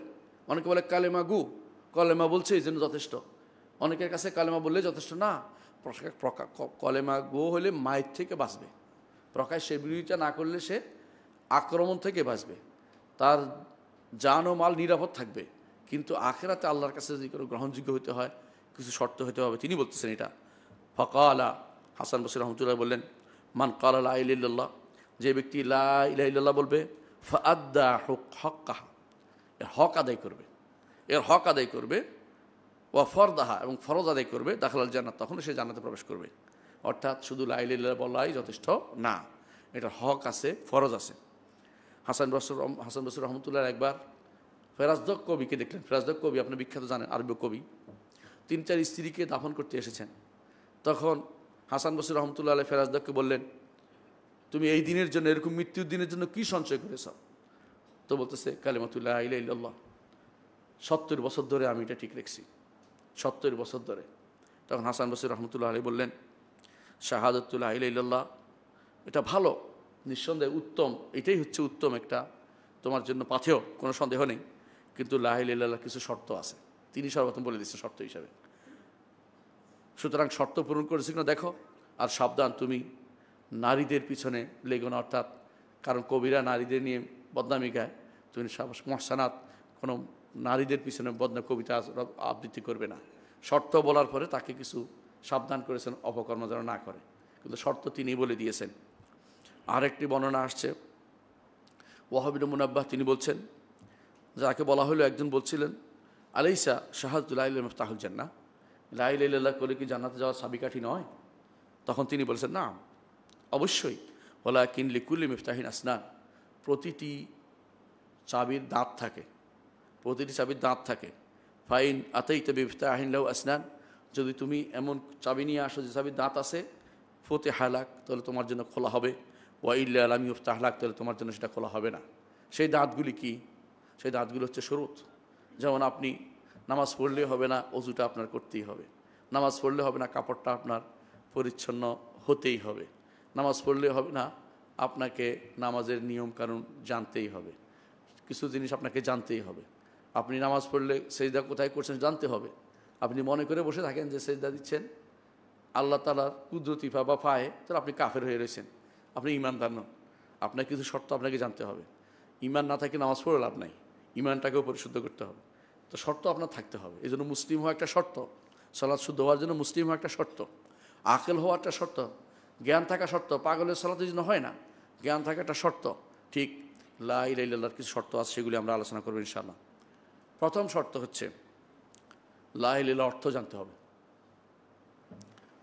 অনেকে বলে কালেমা গু, কলেমা বলছে এই জন্য যথেষ্ট। অনেকের কাছে কালেমা বললে যথেষ্ট না, কলেমা গো হলে মায়ের থেকে বাঁচবে, প্রকাশ্যে বিরোধিতা না করলে সে আক্রমণ থেকে বাঁচবে, তার জান ও মাল নিরাপদ থাকবে। কিন্তু আখিরাতে আল্লাহর কাছে যদি কোনো গ্রহণযোগ্য হতে হয় কিছু শর্ত হতে হবে। তিনি বলতেছেন এটা। ফকালা হাসান বসরি রহমতুল্লাহ বললেন, মান কালা লা ইলাহা ইল্লাল্লাহ, যে ব্যক্তি লা ইলাহা ইল্লাল্লাহ বলবে, ফাআদ্দা হক্কাহা, এর হক আদায় করবে, এর হক আদায় করবে, ওয়া ফরদাহা, এবং ফরজ আদায় করবে, দাখালাল জান্নাত, তখন সে জান্নাতে প্রবেশ করবে। অর্থাৎ শুধু লা ইলাহা ইল্লাল্লাহ বলাই যথেষ্ট না, এটা হক আছে, ফরজ আছে। হাসান বসরি রহমতুল্লাহ একবার ফেরাজদক কবিকে দেখলেন। ফেরাজদক কবি আপনি বিখ্যাত জানেন, আরবি কবি। 3-4 স্ত্রীকে দাফন করতে এসেছেন। তখন হাসান বসরি রহমতুল্লাহ আলাইহি ফেরাজদককে বললেন, তুমি এই দিনের জন্য, এরকম মৃত্যুর দিনের জন্য কি সঞ্চয় করেছ? তো বলতেছে, কালিমাতুল লা ইলাহা ইল্লাল্লাহ, 70 বছর ধরে আমি এটা ঠিক রেখেছি, 70 বছর ধরে। তখন হাসান বসরি রহমতুল্লাহ আলাইহি বললেন, শাহাদাতুল লা ইলাহা ইল্লাল্লাহ এটা ভালো, নিঃসন্দেহে উত্তম, এটাই হচ্ছে উত্তম একটা তোমার জন্য পাথেয়, কোনো সন্দেহ নেই। কিন্তু লা ইলাহা ইল্লাল্লাহর কিছু শর্ত আছে, তিনি সর্বপ্রথম বলে দিচ্ছেন শর্ত হিসাবে। সুতরাং শর্ত পূরণ করেছি কিনা দেখো, আর সাবধান তুমি নারীদের পিছনে লেগো না। অর্থাৎ কারণ কবিরা নারীদের নিয়ে বদনামি গায়, তুমি মহসানাত কোনো নারীদের পিছনে বদনাম কবিতা আবৃত্তি করবে না। শর্ত বলার পরে তাকে কিছু সাবধান করেছেন অপকর্ম যেন না করে, কিন্তু শর্ত তিনি বলে দিয়েছেন। আরেকটি বর্ণনা আসছে, ওয়াহাব ইবনে মুনাব্বাহ তিনি বলছেন, যাকে বলা হলো, একজন বলছিলেন, আলাইসা শাহাদাতুল লা ইলাহা ইল্লাল্লাহ মিফতাহুল জান্নাহ, লা ইলাহা ইল্লাল্লাহ করে কি জান্নাতে যাওয়ার চাবিকাঠি নয়? তখন তিনি বলেছেন, না, অবশ্যই। ওয়ালাকিন লিকুল্লি মিফতাহিন আসনান, প্রতিটি চাবির দাঁত থাকে, প্রতিটি চাবির দাঁত থাকে। ফাইন আতাইতা বিমিফতাহিন লাহু আসনান, যদি তুমি এমন চাবি নিয়ে আসো যে চাবির দাঁত আছে, ফতিহা লাক, তাহলে তোমার জন্য খোলা হবে, ওয়া ইল্লা লাম ইফতাহ লাক, তাহলে তোমার জন্য সেটা খোলা হবে না। সেই দাঁতগুলি কি? সেই দাঁতগুলি হচ্ছে শুরুত। যেমন আপনি নামাজ পড়লে হবে না, অজুটা আপনার করতেই হবে। নামাজ পড়লে হবে না, কাপড়টা আপনার পরিচ্ছন্ন হতেই হবে। নামাজ পড়লে হবে না, আপনাকে নামাজের নিয়ম কানুন জানতেই হবে। কিছু জিনিস আপনাকে জানতেই হবে। আপনি নামাজ পড়লে সেজদা কোথায় করছেন জানতে হবে। আপনি মনে করে বসে থাকেন যে সেজদা দিচ্ছেন আল্লাহ তাআলার কুদরতি বা পায়ে, তাহলে আপনি কাফের হয়ে রয়েছেন, আপনি ঈমানদার নন। আপনার কিছু শর্ত আপনাকে জানতে হবে। ঈমান না থাকে নামাজ পড়ে লাভ নাই, ঈমানটাকেও পরিশুদ্ধ করতে হবে। তো শর্ত আপনার থাকতে হবে। এই জন্য মুসলিম হওয়া একটা শর্ত, সালাত শুদ্ধ হওয়ার জন্য মুসলিম হওয়া একটা শর্ত, আকেল হওয়া একটা শর্ত, জ্ঞান থাকা শর্ত। পাগলের সালাতের জন্য হয় না, জ্ঞান থাকা একটা শর্ত। ঠিক লা ইলাহা ইল্লাল্লাহর কিছু শর্ত আছে, সেগুলি আমরা আলোচনা করব ইনশাআল্লাহ। প্রথম শর্ত হচ্ছে লা ইলাহা ইল্লাল্লাহ অর্থ জানতে হবে।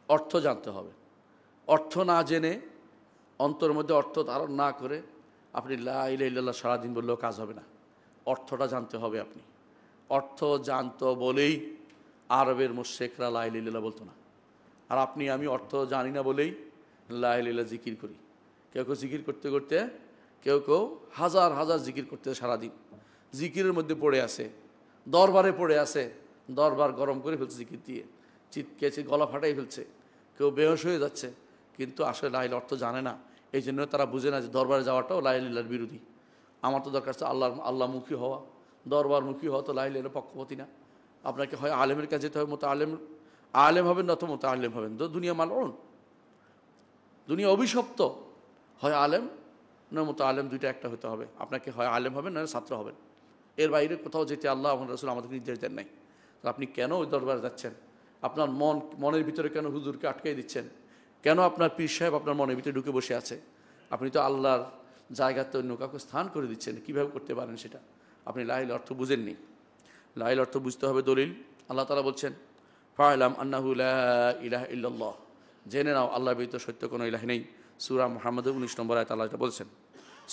অর্থ জানতে হবে। অর্থ না জেনে, অন্তরের মধ্যে অর্থ ধারণ না করে আপনি লা ইলাহা ইল্লাল্লাহ সারাদিন বললেও কাজ হবে না। অর্থটা জানতে হবে। আপনি অর্থ জানতো বলেই আরবের মুশরিকরা লা ইলাহা ইল্লাল্লাহ বলতো না। আর আপনি আমি অর্থ জানি না বলেই লা ইলাহা ইল্লাল্লাহ জিকির করি। কেউ কেউ জিকির করতে করতে, কেউ কেউ হাজার হাজার জিকির করতে সারাদিন জিকিরের মধ্যে পড়ে আছে, দরবারে পড়ে আছে, দরবার গরম করে ফেলছে জিকির দিয়ে, চিৎকেছে, গলা ফাটাই ফেলছে, কেউ বেহোশ হয়ে যাচ্ছে, কিন্তু আসলে লা ইলাহা অর্থ জানে না। এই জন্য তারা বুঝে না যে দরবারে যাওয়াটাও লা ইলাহা ইল্লাল্লাহর বিরোধী। আমার তো দরকার হচ্ছে আল্লাহমুখী হওয়া, দরবারমুখী হওয়া তো লা ইলাহা ইল্লাল্লাহর পক্ষপাতী না। আপনাকে হয় আলেমের কাছে যেতে হবে, মতো আলেম হবেন, না তো মতো আলেম হবেন। তো দুনিয়া মালউন, দুনিয়া অভিশপ্ত। হয় আলেম না মতো আলেম, দুইটা একটা হতে হবে। আপনাকে হয় আলেম হবেন না ছাত্র হবেন। এর বাইরে কোথাও যেতে আল্লাহ এবং রাসূল আমাদেরকে নির্দেশ দেন নাই। তো আপনি কেন ওই দরবারে যাচ্ছেন? আপনার মনের ভিতরে কেন হুজুরকে আটকাই দিচ্ছেন? কেন আপনার পীর সাহেব আপনার মনের ভিতরে ঢুকে বসে আছে? আপনি তো আল্লাহর জায়গাতে অন্য কাউকে স্থান করে দিচ্ছেন। কীভাবে করতে পারেন সেটা? আপনি লা ইলাহা অর্থ বুঝেননি। লা ইলাহা অর্থ বুঝতে হবে। দলিল আল্লাহ তাআলা বলছেন, ফা'লাম আন্নাহু লা ইলাহা ইল্লাল্লাহ, জেনে নাও আল্লাহ ব্যতীত সত্য কোনো ইলাহ নেই। সূরা মুহাম্মদের 19 নম্বর আয়াতে আল্লাহ এটা বলছেন।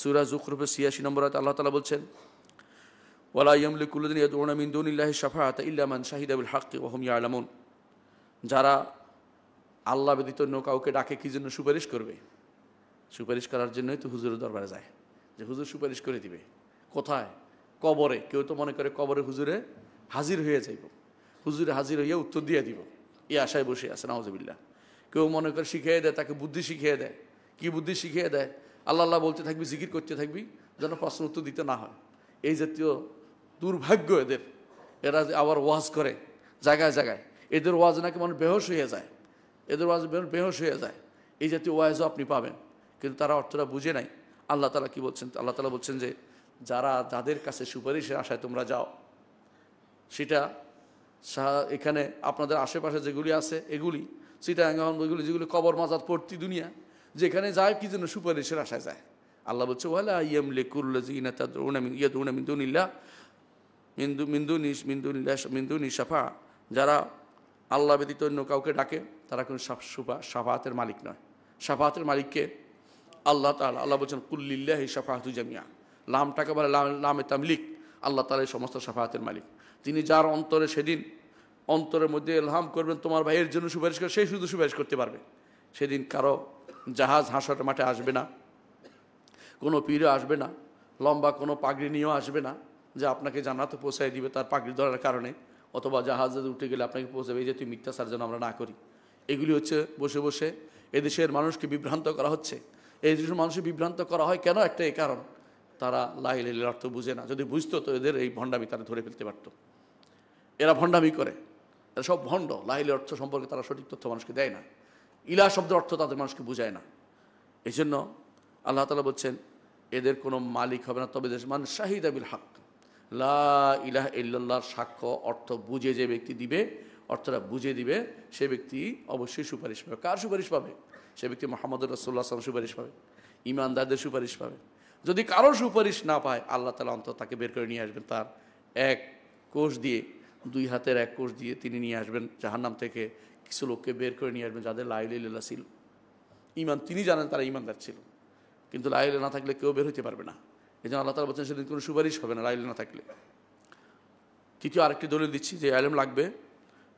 সূরা যুখরুফের 86 নম্বর আয়াতে আল্লাহ তাআলা বলছেন, ওয়ালা ইয়ামলিকু আল্লাযীনা ইয়াদউনা মিন দুনিল্লাহি শাফাআতা ইল্লা মান শাহিদা বিল হাক্কি ওয়া হুম ইয়ালামুন। যারা আল্লাহ ব্যতীত অন্য কাউকে ডাকে কি জন্য? সুপারিশ করবে। সুপারিশ করার জন্যই তো হুজুরের দরবারে যায়, যে হুজুর সুপারিশ করে দিবে। কোথায়? কবরে। কেউ তো মনে করে কবরে হুজুরে হাজির হয়ে যাইব, হুজুরে হাজির হইয়া উত্তর দিয়ে দিব, এই আশায় বসে আছে, নাউজুবিল্লাহ। কেউ মনে করে শিখিয়ে দেয়, তাকে বুদ্ধি শিখিয়ে দেয়। কি বুদ্ধি শিখিয়ে দেয়? আল্লাহ আল্লাহ বলতে থাকবি, জিকির করতে থাকবি, যেন প্রশ্ন উত্তর দিতে না হয়। এই জাতীয় দুর্ভাগ্য এদের। এরা আবার ওয়াজ করে জায়গায় জায়গায়, এদের ওয়াজ নাকি মানুষ বেহোশ হয়ে যায়, এদের ওয়াজ বেহোশ হয়ে যায়। এই জাতীয় ওয়াজও আপনি পাবেন। কিন্তু তারা অর্থটা বুঝে নাই। আল্লাহ তাআলা কি বলছেন? আল্লাহ তাআলা বলছেন যে যাদের কাছে সুপারিশের আশায় তোমরা যাও, সেটা এখানে আপনাদের আশেপাশে যেগুলি আছে এগুলি চিটাগাং, এগুলি যেগুলি কবর মাজার পড়তি দুনিয়া, যেখানে যায় কি জন্য? সুপারিশের আশায় যায়। আল্লাহ বলছে ওয়ালা ইয়ামলিকুল্লাযিনা তাদউনা মিন দুনিল্লাহ মিন দুনি শাফা, যারা আল্লাহ ব্যতীত অন্য কাউকে ডাকে তারা কোনো শাফাআতের মালিক নয়। শাফাআতের মালিককে আল্লাহ তাআলা। আল্লাহ বলছেন কুল্লিল্লাহি শাফাআতু জামিআ, লামটাকে বলে লামে তামলিক। আল্লাহ তাআলা সমস্ত শাফাআতের মালিক। তিনি যার অন্তরে সেদিন অন্তরের মধ্যে ইলহাম করবেন তোমার ভাইয়ের জন্য সুপারিশ করে, সেই শুধু সুপারিশ করতে পারবে। সেদিন কারো জাহাজ হাসর মাঠে আসবে না, কোনো পীরও আসবে না, লম্বা কোনো পাগড়ি নিয়েও আসবে না যে আপনাকে জান্নাতে পৌঁছায় দিবে তার পাগড়ি ধরার কারণে, অথবা জাহাজে উঠে গেলে আপনাকে পৌঁছাবে এই যে তুই মিথ্যাচার যেন আমরা না করি। এগুলি হচ্ছে বসে বসে এদেশের মানুষকে বিভ্রান্ত করা হচ্ছে। এই দেশের মানুষকে বিভ্রান্ত করা হয় কেন? একটাই কারণ, তারা লা ইলাহা ইল্লাল্লাহর অর্থ বুঝে না। যদি বুঝতো তো এদের এই ভণ্ডামি তারা ধরে ফেলতে পারতো। এরা ভণ্ডামি করে, এরা সব ভণ্ড। লা ইলাহার অর্থ সম্পর্কে তারা সঠিক তথ্য মানুষকে দেয় না। ইলাহ শব্দের অর্থ তাদের মানুষকে বুঝায় না। এই জন্য আল্লাহ তাআলা বলছেন এদের কোনো মালিক হবে না, তবে মান শাহিদা বিল হক, লা ইলাহা ইল্লাল্লাহর সাক্ষ্য অর্থ বুঝে যে ব্যক্তি দিবে, অর্থটা বুঝে দিবে, সে ব্যক্তি অবশ্যই সুপারিশ পাবে। কার সুপারিশ পাবে? সে ব্যক্তি মুহাম্মদুর রাসূলুল্লাহ সাল্লাল্লাহু আলাইহি ওয়াসাল্লাম সুপারিশ পাবে, ঈমানদারদের সুপারিশ পাবে। যদি কারো সুপারিশ না পায়, আল্লাহ তাআলা অন্তত তাকে বের করে নিয়ে আসবেন। তার এক কোষ দিয়ে, দুই হাতের এক কোষ দিয়ে তিনি নিয়ে আসবেন জাহান্নাম থেকে কিছু লোককে বের করে নিয়ে আসবেন যাদের লা ইলাহা ইল্লাল্লাহ ছিল, ঈমান তিনি জানেন তারা ঈমানদার ছিল, কিন্তু লা ইলাহা না থাকলে কেউ বের হইতে পারবে না। এই জন্য আল্লাহ তাআলা বলছেন সেদিন কোনো সুপারিশ হবে না লা ইলাহা না থাকলে। তৃতীয় আরেকটি দলিল দিচ্ছি যে ইলম লাগবে।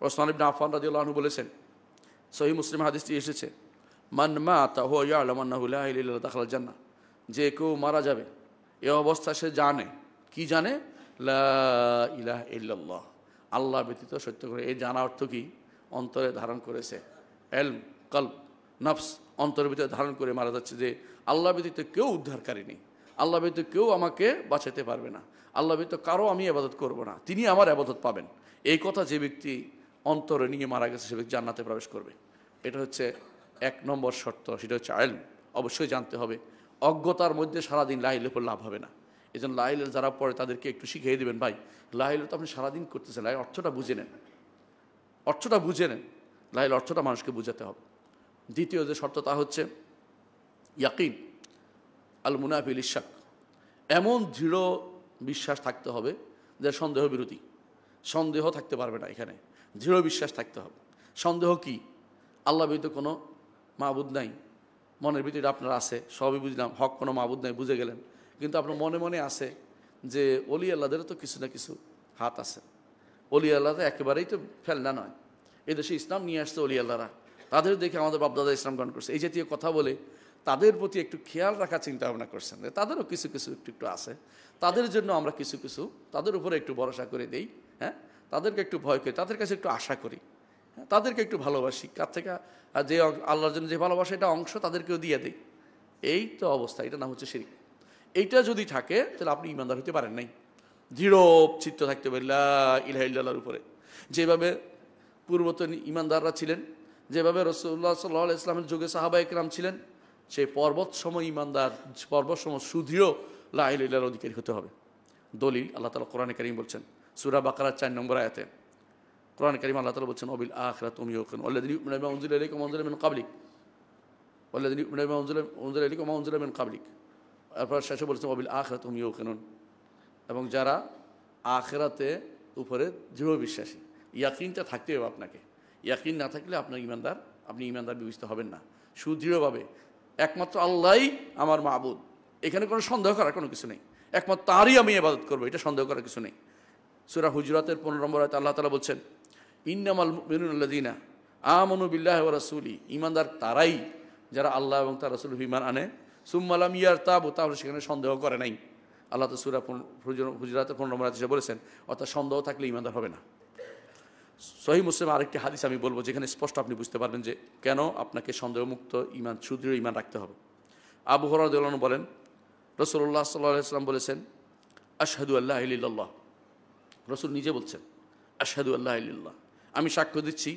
ওসমান ইবনে আফফান রাদিয়াল্লাহু আনহু বলেছেন, সহিহ মুসলিম হাদিসটি এসেছে, মান মাতা হুয়া ইয়ালামু আন্নাহু লা ইলাহা ইল্লাল্লাহ দাখালাল জান্নাহ, যে কেউ মারা যাবে এ অবস্থা সে জানে, কি জানে? লা ইলাহা ইল্লাল্লাহ, আল্লাহ ব্যতীত সত্য করে। এই জানা অর্থ কি? অন্তরে ধারণ করেছে। ইলম, কলব, নফস, অন্তরের ভিতরে ধারণ করে মারা যাচ্ছে যে আল্লাহ ব্যতীত কেউ উদ্ধারকারী নেই, আল্লাহ ব্যতীত কেউ আমাকে বাঁচাতে পারবে না, আল্লাহ ব্যতীত কারো আমি ইবাদত করব না, তিনি আমার ইবাদত পাবেন। এই কথা যে ব্যক্তি অন্তরে নিয়ে মারা গেছে সে ব্যক্তি জান্নাতে প্রবেশ করবে। এটা হচ্ছে এক নম্বর শর্ত, সেটা হচ্ছে ইলম। অবশ্যই জানতে হবে। অজ্ঞতার মধ্যে সারাদিন লা ইলাহা ইল্লাল্লাহ হবে না। এই জন্য লা ইলাহা যারা পড়ে তাদেরকে একটু শিখিয়ে দেবেন, ভাই লা ইলাহা তো আপনি সারাদিন করতেছেন, লা ইলাহা অর্থটা বুঝে নেন, অর্থটা বুঝে নেন। লা ইলাহা অর্থটা মানুষকে বুঝাতে হবে। দ্বিতীয় যে শর্ত তা হচ্ছে ইয়াকিন আল মুনাফি লিশ-শাক, এমন দৃঢ় বিশ্বাস থাকতে হবে যে সন্দেহ বিরোধী, সন্দেহ থাকতে পারবে না। এখানে দৃঢ় বিশ্বাস থাকতে হবে। সন্দেহ কি? আল্লাহ ব্যতীত কোনো মাবুদ নাই, মনের ভিতরে আপনার আছে, সবই বুঝলাম, হক কোনো মাবুদ নাই বুঝে গেলেন, কিন্তু আপনার মনে মনে আছে যে অলি আল্লাহদেরও তো কিছু না কিছু হাত আছে, অলি আল্লাহ তো একেবারেই তো ফেলনা নয়, এদেশে ইসলাম নিয়ে আসছে অলি আল্লাহরা, তাদের দেখে আমাদের বাপদাদা ইসলাম গ্রহণ করছে, এই জাতীয় কথা বলে তাদের প্রতি একটু খেয়াল রাখার চিন্তা ভাবনা করছেন যে তাদেরও কিছু কিছু একটু আছে, তাদের জন্য আমরা কিছু কিছু তাদের উপরে একটু ভরসা করে দেই, হ্যাঁ, তাদেরকে একটু ভয় করি, তাদের কাছে একটু আশা করি, হ্যাঁ, তাদেরকে একটু ভালোবাসি, কার থেকে যে আল্লাহর জন্য যে ভালোবাসা এটা অংশ তাদেরকেও দিয়ে দেই। এই তো অবস্থা, এটা নাম হচ্ছে শিরক। এইটা যদি থাকে তাহলে আপনি ইমানদার হতে পারেন নাই। দৃঢ় চিত্ত থাকতে হবে লা ইলাহা ইল্লাল্লাহর উপরে, যেভাবে পূর্বতন ইমানদাররা ছিলেন, যেভাবে রাসূলুল্লাহ সাল্লাল্লাহু আলাইহি ওয়াসাল্লামের যুগে সাহাবায়ে কেরাম ছিলেন, সেই পর্বত সময় ইমানদার, পর্বত সময় সুদৃঢ় লা ইলাহা ইল্লাল্লাহর অধিকারী হতে হবে। দলিল আল্লাহ তাআলা কোরআনে কারীম বলছেন সূরা বাকারার 4 নম্বর আয়াতে, কোরআনে কারীম আল্লাহ তাআলা বলছেন ওয়াবিল আখিরাতি হুম ইউকিনুন ওয়াল্লাযীনা ইউমিনুনা বিমা উনজিলা ইলাইকা ওয়া উনজিলা মিন ক্বাবলিক ওয়াল্লাযীনা ইউমিনুনা বিমা উনজিলা ইলাইকা ওয়া উনজিলা মিন ক্বাবলিক। তারপর শেষে বলছেন ওয়াবিল আখিরাতি হুম ইউকিনুন, এবং যারা আখিরাতে উপরে দৃঢ় বিশ্বাসী। ইয়াকিনটা থাকতে হবে আপনাকে, ইয়াকিন না থাকলে আপনার ইমানদার, আপনি ইমানদার বিবেচিত হবেন না। সুদৃঢ়ভাবে একমাত্র আল্লাহই আমার মাবুদ, এখানে কোনো সন্দেহ করার কোনো কিছু নেই, একমাত্র তারই আমি ইবাদত করবো, এটা সন্দেহ করার কিছু নেই। সূরা হুজুরাতের 15 নম্বর আয়াতে আল্লাহ তাআলা বলছেন ইন্নামাল মুমিনুনা আল্লাযীনা আমানু বিল্লাহি ওয়া রাসূলি, ইমানদার তারাই যারা আল্লাহ এবং তার রাসূলের ঈমান আনে, সুম্মা লাম ইয়ারতাবু, তাহলে সেখানে সন্দেহ করে নাই। আল্লাহ তো সূরা হুজুরাতের 15 নম্বর আয়াতে বলেছেন, অর্থাৎ সন্দেহ থাকলে ইমানদার হবে না। সহিহ মুসলিম আরেকটি হাদিস আমি বলবো যেখানে স্পষ্ট আপনি বুঝতে পারবেন যে কেন আপনাকে সন্দেহমুক্ত ঈমান, সুদৃঢ় ঈমান রাখতে হবে। আবু হুরায়রা রাদিয়াল্লাহু আনহু বলেন রাসূলুল্লাহ সাল্লাল্লাহু আলাইহি ওয়াসাল্লাম বলেছেন আশহাদু আল্লা ইলাহা ইল্লাল্লাহ, রাসূল নিজে বলছেন আশহাদু আল্লা ইলাহা ইল্লাল্লাহ, আমি সাক্ষ্য দিচ্ছি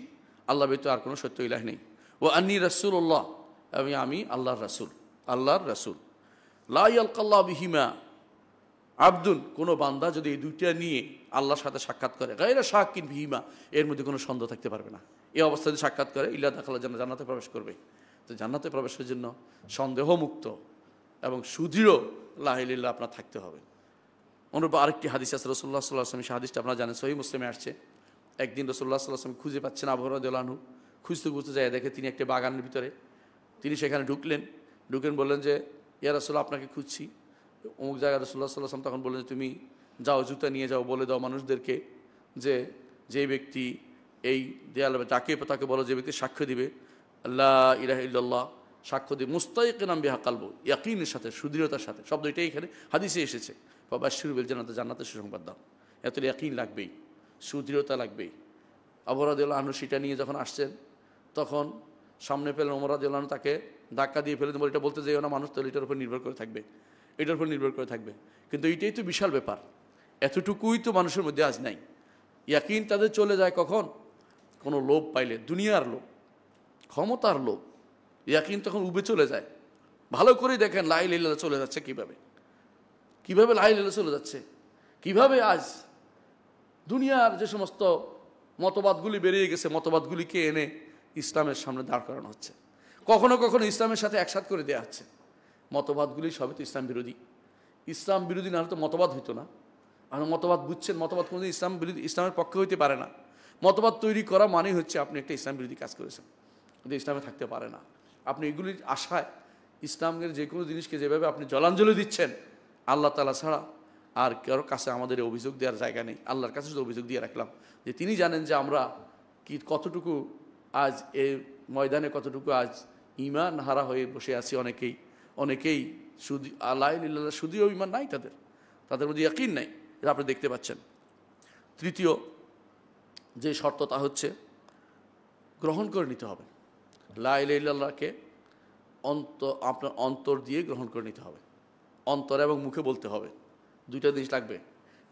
আল্লাহ ব্যতীত আর কোনো সত্য ইলাহ নেই, ওয়া আন্নী রাসূলুল্লাহ, আমি আল্লাহর রাসূল, আল্লাহর রাসূল। লা ইয়ালকাল্লাহু বিহিমা আবদুন, কোনো বান্দা যদি এই দুইটা নিয়ে আল্লাহর সাথে সাক্ষাৎ করে, গায়রা শাকিন বিহিমা, এর মধ্যে কোনো সন্দেহ থাকতে পারবে না। এই অবস্থায় যদি সাক্ষাৎ করে ইল্লা দাখালা জান্নাতে প্রবেশ করবে। তো জান্নাতে প্রবেশের জন্য সন্দেহমুক্ত এবং সুদৃঢ় লা ইলাহা ইল্লাল্লাহ আপনার থাকতে হবে। অনুরূপ আরেকটি হাদিস আছে, রাসূলুল্লাহ সাল্লাল্লাহু আলাইহি ওয়াসাল্লাম, সেই হাদিসটা আপনারা জানেন, সহিহ মুসলিমে আসছে। একদিন রাসূলুল্লাহ সাল্লাল্লাহু আলাইহি ওয়াসাল্লাম খুঁজে পাচ্ছেন আবু হুরায়রা রাদিয়াল্লাহু আনহু, খুঁজতে খুঁজতে যায় দেখে তিনি একটা বাগানের ভিতরে, তিনি সেখানে ঢুকলেন বললেন যে ইয়া রাসূলুল্লাহ, আপনাকে খুঁজছি অমুক জায়গায়। রাসূলুল্লাহ সাল্লাল্লাহু আলাইহি ওয়াসাল্লাম তখন বললেন যে তুমি যাও, জুতা নিয়ে যাও, বলে দাও মানুষদেরকে যে ব্যক্তি এই দেয়াল তাকে বলো, যে ব্যক্তি সাক্ষ্য দিবে লা ইলাহা ইল্লাল্লাহ, সাক্ষ্য দিয়ে মুস্তাইকিনাম বিহা কালবু, ইয়াকিনের সাথে, সুদৃঢ়তার সাথে, শব্দ এটাই এখানে হাদিসে এসেছে। ফাবাশশিরু বিল জান্নাতি, জান্নাতের সুসংবাদ দাও। এত ইয়াকিন লাগবেই, সুদৃঢ়তা লাগবেই। আবু হুরায়রা রাদিয়াল্লাহু আনহু সেটা নিয়ে যখন আসছেন, তখন সামনে পেলেন ওমর রাদিয়াল্লাহু আনহু, তাকে ধাক্কা দিয়ে ফেলে এটা বলতে যাইও না, মানুষ তো এটার উপর নির্ভর করে থাকবে, এটার উপর নির্ভর করে থাকবে। কিন্তু এইটাই তো বিশাল ব্যাপার, এতটুকুই তো মানুষের মধ্যে আজ নাই। ইয়াকিন তাদের চলে যায় কখন? কোনো লোভ পাইলে, দুনিয়ার লোভ, ক্ষমতার লোভ, ইয়াকিন তখন উবে চলে যায়। ভালো করে দেখেন লা ইলাহা ইল্লাল্লাহ চলে যাচ্ছে কিভাবে লা ইলাহা ইল্লাল্লাহ চলে যাচ্ছে কিভাবে। আজ দুনিয়ার যে সমস্ত মতবাদগুলি বেরিয়ে গেছে, মতবাদগুলিকে এনে ইসলামের সামনে দাঁড় করানো হচ্ছে, কখনো কখনো ইসলামের সাথে একসাথ করে দেওয়া হচ্ছে। মতবাদগুলি সবই তো ইসলাম বিরোধী। ইসলাম বিরোধী না হলে তো মতবাদ হইতো না। আর মতবাদ বুঝছেন, মতবাদ কোনোদিন ইসলাম বিরোধী, ইসলামের পক্ষে হইতে পারে না। মতবাদ তৈরি করা মানেই হচ্ছে আপনি একটা ইসলাম বিরোধী কাজ করেছেন, কিন্তু ইসলামে থাকতে পারে না। আপনি এগুলির আশায় ইসলামের যে কোনো জিনিসকে যেভাবে আপনি জলাঞ্জলি দিচ্ছেন, আল্লাহ তাআলা ছাড়া আর কারোর কাছে আমাদের অভিযোগ দেওয়ার জায়গা নেই। আল্লাহর কাছে শুধু অভিযোগ দিয়ে রাখলাম যে তিনি জানেন যে আমরা কতটুকু আজ এই ময়দানে, কতটুকু আজ ঈমান হারা হয়ে বসে আছি। অনেকেই শুধু লা ইলাহা ইল্লাল্লাহ, শুধুও ঈমান নাই তাদের মধ্যে ইয়াকিন নাই, এটা আপনি দেখতে পাচ্ছেন। তৃতীয় যে শর্ত তা হচ্ছে গ্রহণ করে নিতে হবে। লা ইলাহা ইল্লাল্লাহকে আপনার অন্তর দিয়ে গ্রহণ করে নিতে হবে, অন্তরে এবং মুখে বলতে হবে। দুইটা জিনিস লাগবে।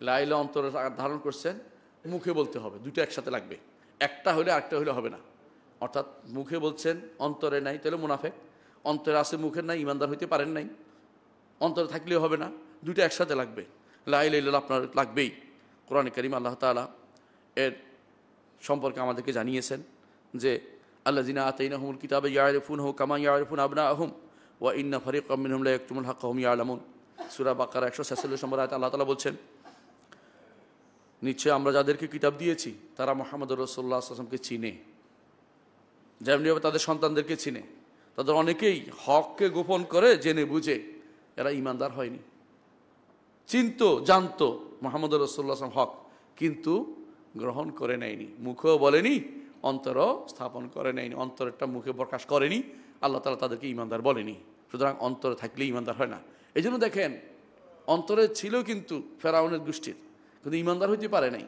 লা ইলাহা অন্তরে ধারণ করছেন, মুখে বলতে হবে, দুটো একসাথে লাগবে। একটা হলে আরেকটা হলে হবে না। অর্থাৎ মুখে বলছেন, অন্তরে নাই, তাহলে মুনাফিক। অন্তরে আছে, মুখের নাই, ইমানদার হইতে পারেন নাই। অন্তরে থাকলেও হবে না, দুটো একসাথে লাগবে। লা ইলাহা ইল্লাল্লাহ আপনার লাগবেই। কোরআনে কারীম আল্লাহ তাআলা এর সম্পর্কে আমাদেরকে জানিয়েছেন যে আল্লাযিনা আতাইনাহুমুল কিতাবা ইয়ারিফুনাহু কামা ইয়ারিফুনা আবনাআহুম ওয়া ইন্না ফারিকাম মিনহুম লা ইয়াকতুমুল হাক্কা ওয়া হুম ইয়ালামুন। সূরা বাকারা 146 নম্বর আয়াতে আল্লাহ তাআলা বলছেন, নিশ্চয় আমরা যাদেরকে কিতাব দিয়েছি তারা মুহাম্মদুর রাসূলুল্লাহ সাল্লাল্লাহু আলাইহি ওয়াসাল্লামকে চিনে, যেমনিভাবে তাদের সন্তানদেরকে চিনে। তাদের অনেকেই হককে গোপন করে জেনে বুঝে, এরা ঈমানদার হয়নি। জানতো মুহাম্মদুর রাসূলুল্লাহ সাল্লাল্লাহু আলাইহি ওয়াসাল্লাম হক, কিন্তু গ্রহণ করে নেয়নি, মুখেও বলেনি, অন্তরও স্থাপন করে নেয়নি, অন্তরেরটা মুখে প্রকাশ করেনি। আল্লাহ তাআলা তাদেরকে ঈমানদার বলেনি। সুতরাং অন্তরে থাকলে ঈমানদার হয় না। এই জন্য দেখেন, অন্তরে ছিল কিন্তু ফেরাউনের গোষ্ঠীর, কিন্তু ঈমানদার হইতে পারে নাই।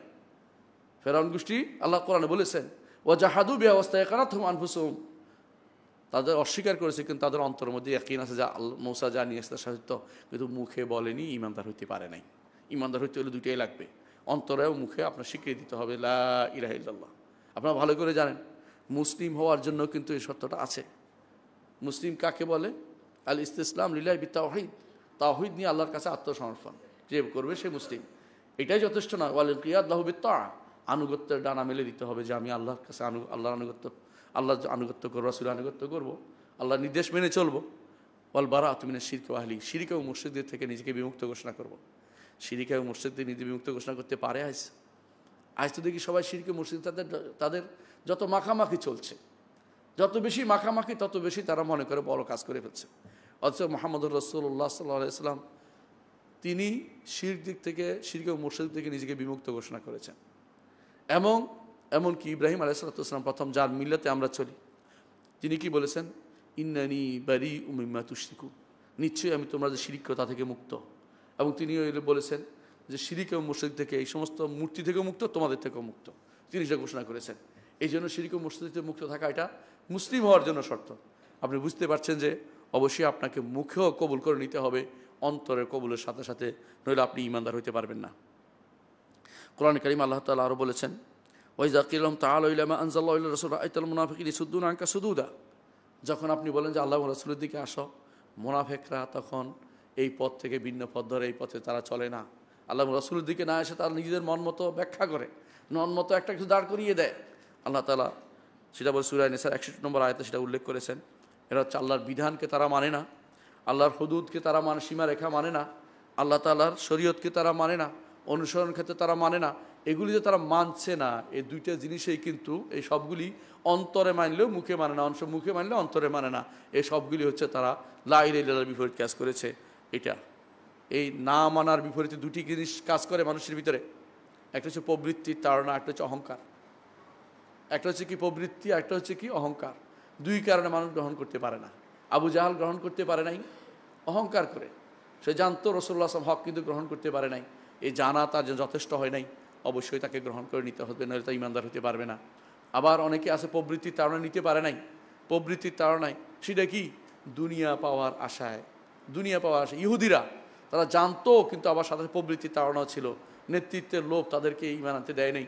ফেরাউন গোষ্ঠী আল্লাহ কোরআনে বলেছেন ওয়া জাহাদু বিআওয়াস্তায়কানাতহুম আনফুসুহুম, তাদের অস্বীকার করেছে, কিন্তু তাদের অন্তরের মধ্যে ইয়াকিন আছে যে মূসা যা নিয়ে এসেছে সত্য, কিন্তু মুখে বলেনি, ঈমানদার হইতে পারে নাই। ঈমানদার হইতে হলে দুইটাই লাগবে, অন্তরে ও মুখে আপনার স্বীকৃতি দিতে হবে লা ইলাহা ইল্লাল্লাহ। আপনারা ভালো করে জানেন, মুসলিম হওয়ার জন্য কিন্তু এই সত্যটা আছে। মুসলিম কাকে বলে? আল ইসতিসলাম লিল্লাহি বিত্তাওহীদ, তাওহীদ নিয়ে আল্লাহর কাছে আত্মসমর্পণ যে করবে সে মুসলিম। এটাই যথেষ্ট না। ওয়াল ইনকিয়াদ লাহু বিত্তাআ, আনুগত্যের ডানা মেলে দিতে হবে যে আমি আল্লাহর কাছে আল্লাহর আনুগত্য করবো, রাসূলের আনুগত্য করবো, আল্লাহর নির্দেশ মেনে চলবো। ওয়াল বারাআতু মিনাশ শিরকি ওয়া আহলিহি, শিরক এবং মুশরিকদের থেকে নিজেকে বিমুক্ত ঘোষণা করবো। শিরক এবং মুশরিকদের নিজে বিমুক্ত ঘোষণা করতে পারে আজ তো দেখি সবাই শিরক মুশরিক, তাদের যত মাখামাখি চলছে, যত বেশি মাখামাখি তত বেশি তারা মনে করে বড় কাজ করে ফেলছে। অথচ মুহাম্মদুর রাসূলুল্লাহ সাল্লাল্লাহু আলাইহি ওয়াসাল্লাম তিনি শিরক এবং মুশরিক থেকে নিজেকে বিমুক্ত ঘোষণা করেছেন। এমনকি ইব্রাহিম আলাইহিস সালাম প্রথম যার মিল্লাতে আমরা চলি, তিনি কি বলেছেন? ইন্নানি বারিউম মিম্মা তুশরিকুন, নিশ্চয়ই আমি তোমরা যে শিরক করো তা থেকে মুক্ত। এবং তিনি বলেছেন যে শিরক এবং মুশরিক থেকে, এই সমস্ত মূর্তি থেকেও মুক্ত, তোমাদের থেকেও মুক্ত, তিনি সেটা ঘোষণা করেছেন। এই জন্য শিরক এবং মুশরিক থেকে মুক্ত থাকা এটা মুসলিম হওয়ার জন্য শর্ত। আপনি বুঝতে পারছেন যে অবশ্যই আপনাকে মুখেও কবুল করে নিতে হবে, অন্তরের কবুলের সাথে সাথে, নইলে আপনি ঈমানদার হইতে পারবেন না। কোরআনে কারীম আল্লাহ তাআলা আরও বলেছেন ওয়াইযা কিলা লাহুম তাআলাউ ইলা মা আনজালাল্লাহু ইলা রাসূল রাআইতাল মুনাফিকিনা ইয়াসুদ্দুনা আনকা সুদুদা, যখন আপনি বলেন যে আল্লাহ রাসূলের দিকে আসো, মুনাফিকরা তখন এই পথ থেকে ভিন্ন পথ ধরে এই পথে তারা চলে না, আল্লাহ রাসূলের দিকে না এসে তারা নিজেদের মন মতো ব্যাখ্যা করে, মন মতো একটা কিছু দাঁড় করিয়ে দেয়। আল্লাহ তাআলা সেটা বলে সূরা নিসার 61 নম্বর আয়াতে সেটা উল্লেখ করেছেন। এরা হচ্ছে আল্লাহর বিধানকে তারা মানে না, আল্লাহর হুদুদকে তারা মানে, সীমারেখা মানে না, আল্লাহ তাআলার শরীয়তকে তারা মানে না, অনুসরণ ক্ষেত্রে তারা মানে না। এগুলি যে তারা মানছে না, এই দুইটা জিনিসেই কিন্তু, এই সবগুলি অন্তরে মানলেও মুখে মানে না, মুখে মানলেও অন্তরে মানে না, এই সবগুলি হচ্ছে তারা লা ইলাহা ইল্লাল্লাহর বিপরীত কাজ করেছে। এটা এই না মানার বিপরীতে দুটি জিনিস কাজ করে মানুষের ভিতরে, একটা হচ্ছে প্রবৃত্তির তাড়না, একটা হচ্ছে অহংকার। একটা হচ্ছে কি প্রবৃত্তি, একটা হচ্ছে কি অহংকার। দুই কারণে মানুষ গ্রহণ করতে পারে না। আবু জাহাল গ্রহণ করতে পারে নাই অহংকার করে, সে জানতো রাসূলুল্লাহ সাল্লাল্লাহু আলাইহি ওয়াসাল্লাম হক, কিন্তু গ্রহণ করতে পারে নাই। এই জানা তার যে যথেষ্ট হয় নাই, অবশ্যই তাকে গ্রহণ করে নিতে হবে, নইলে তা ইমানদার হতে পারবে না। আবার অনেকে আছে প্রবৃত্তির তাড়না নিতে পারে নাই, প্রবৃত্তির তাড়নায়, সেটা কি দুনিয়া পাওয়ার আশায়, দুনিয়া পাওয়ার আশায়। ইহুদিরা তারা জানতো, কিন্তু আবার সাথে প্রবৃত্তির তাড়নাও ছিল, নেতৃত্বের লোভ তাদেরকে ঈমান আনতে দেয় নাই।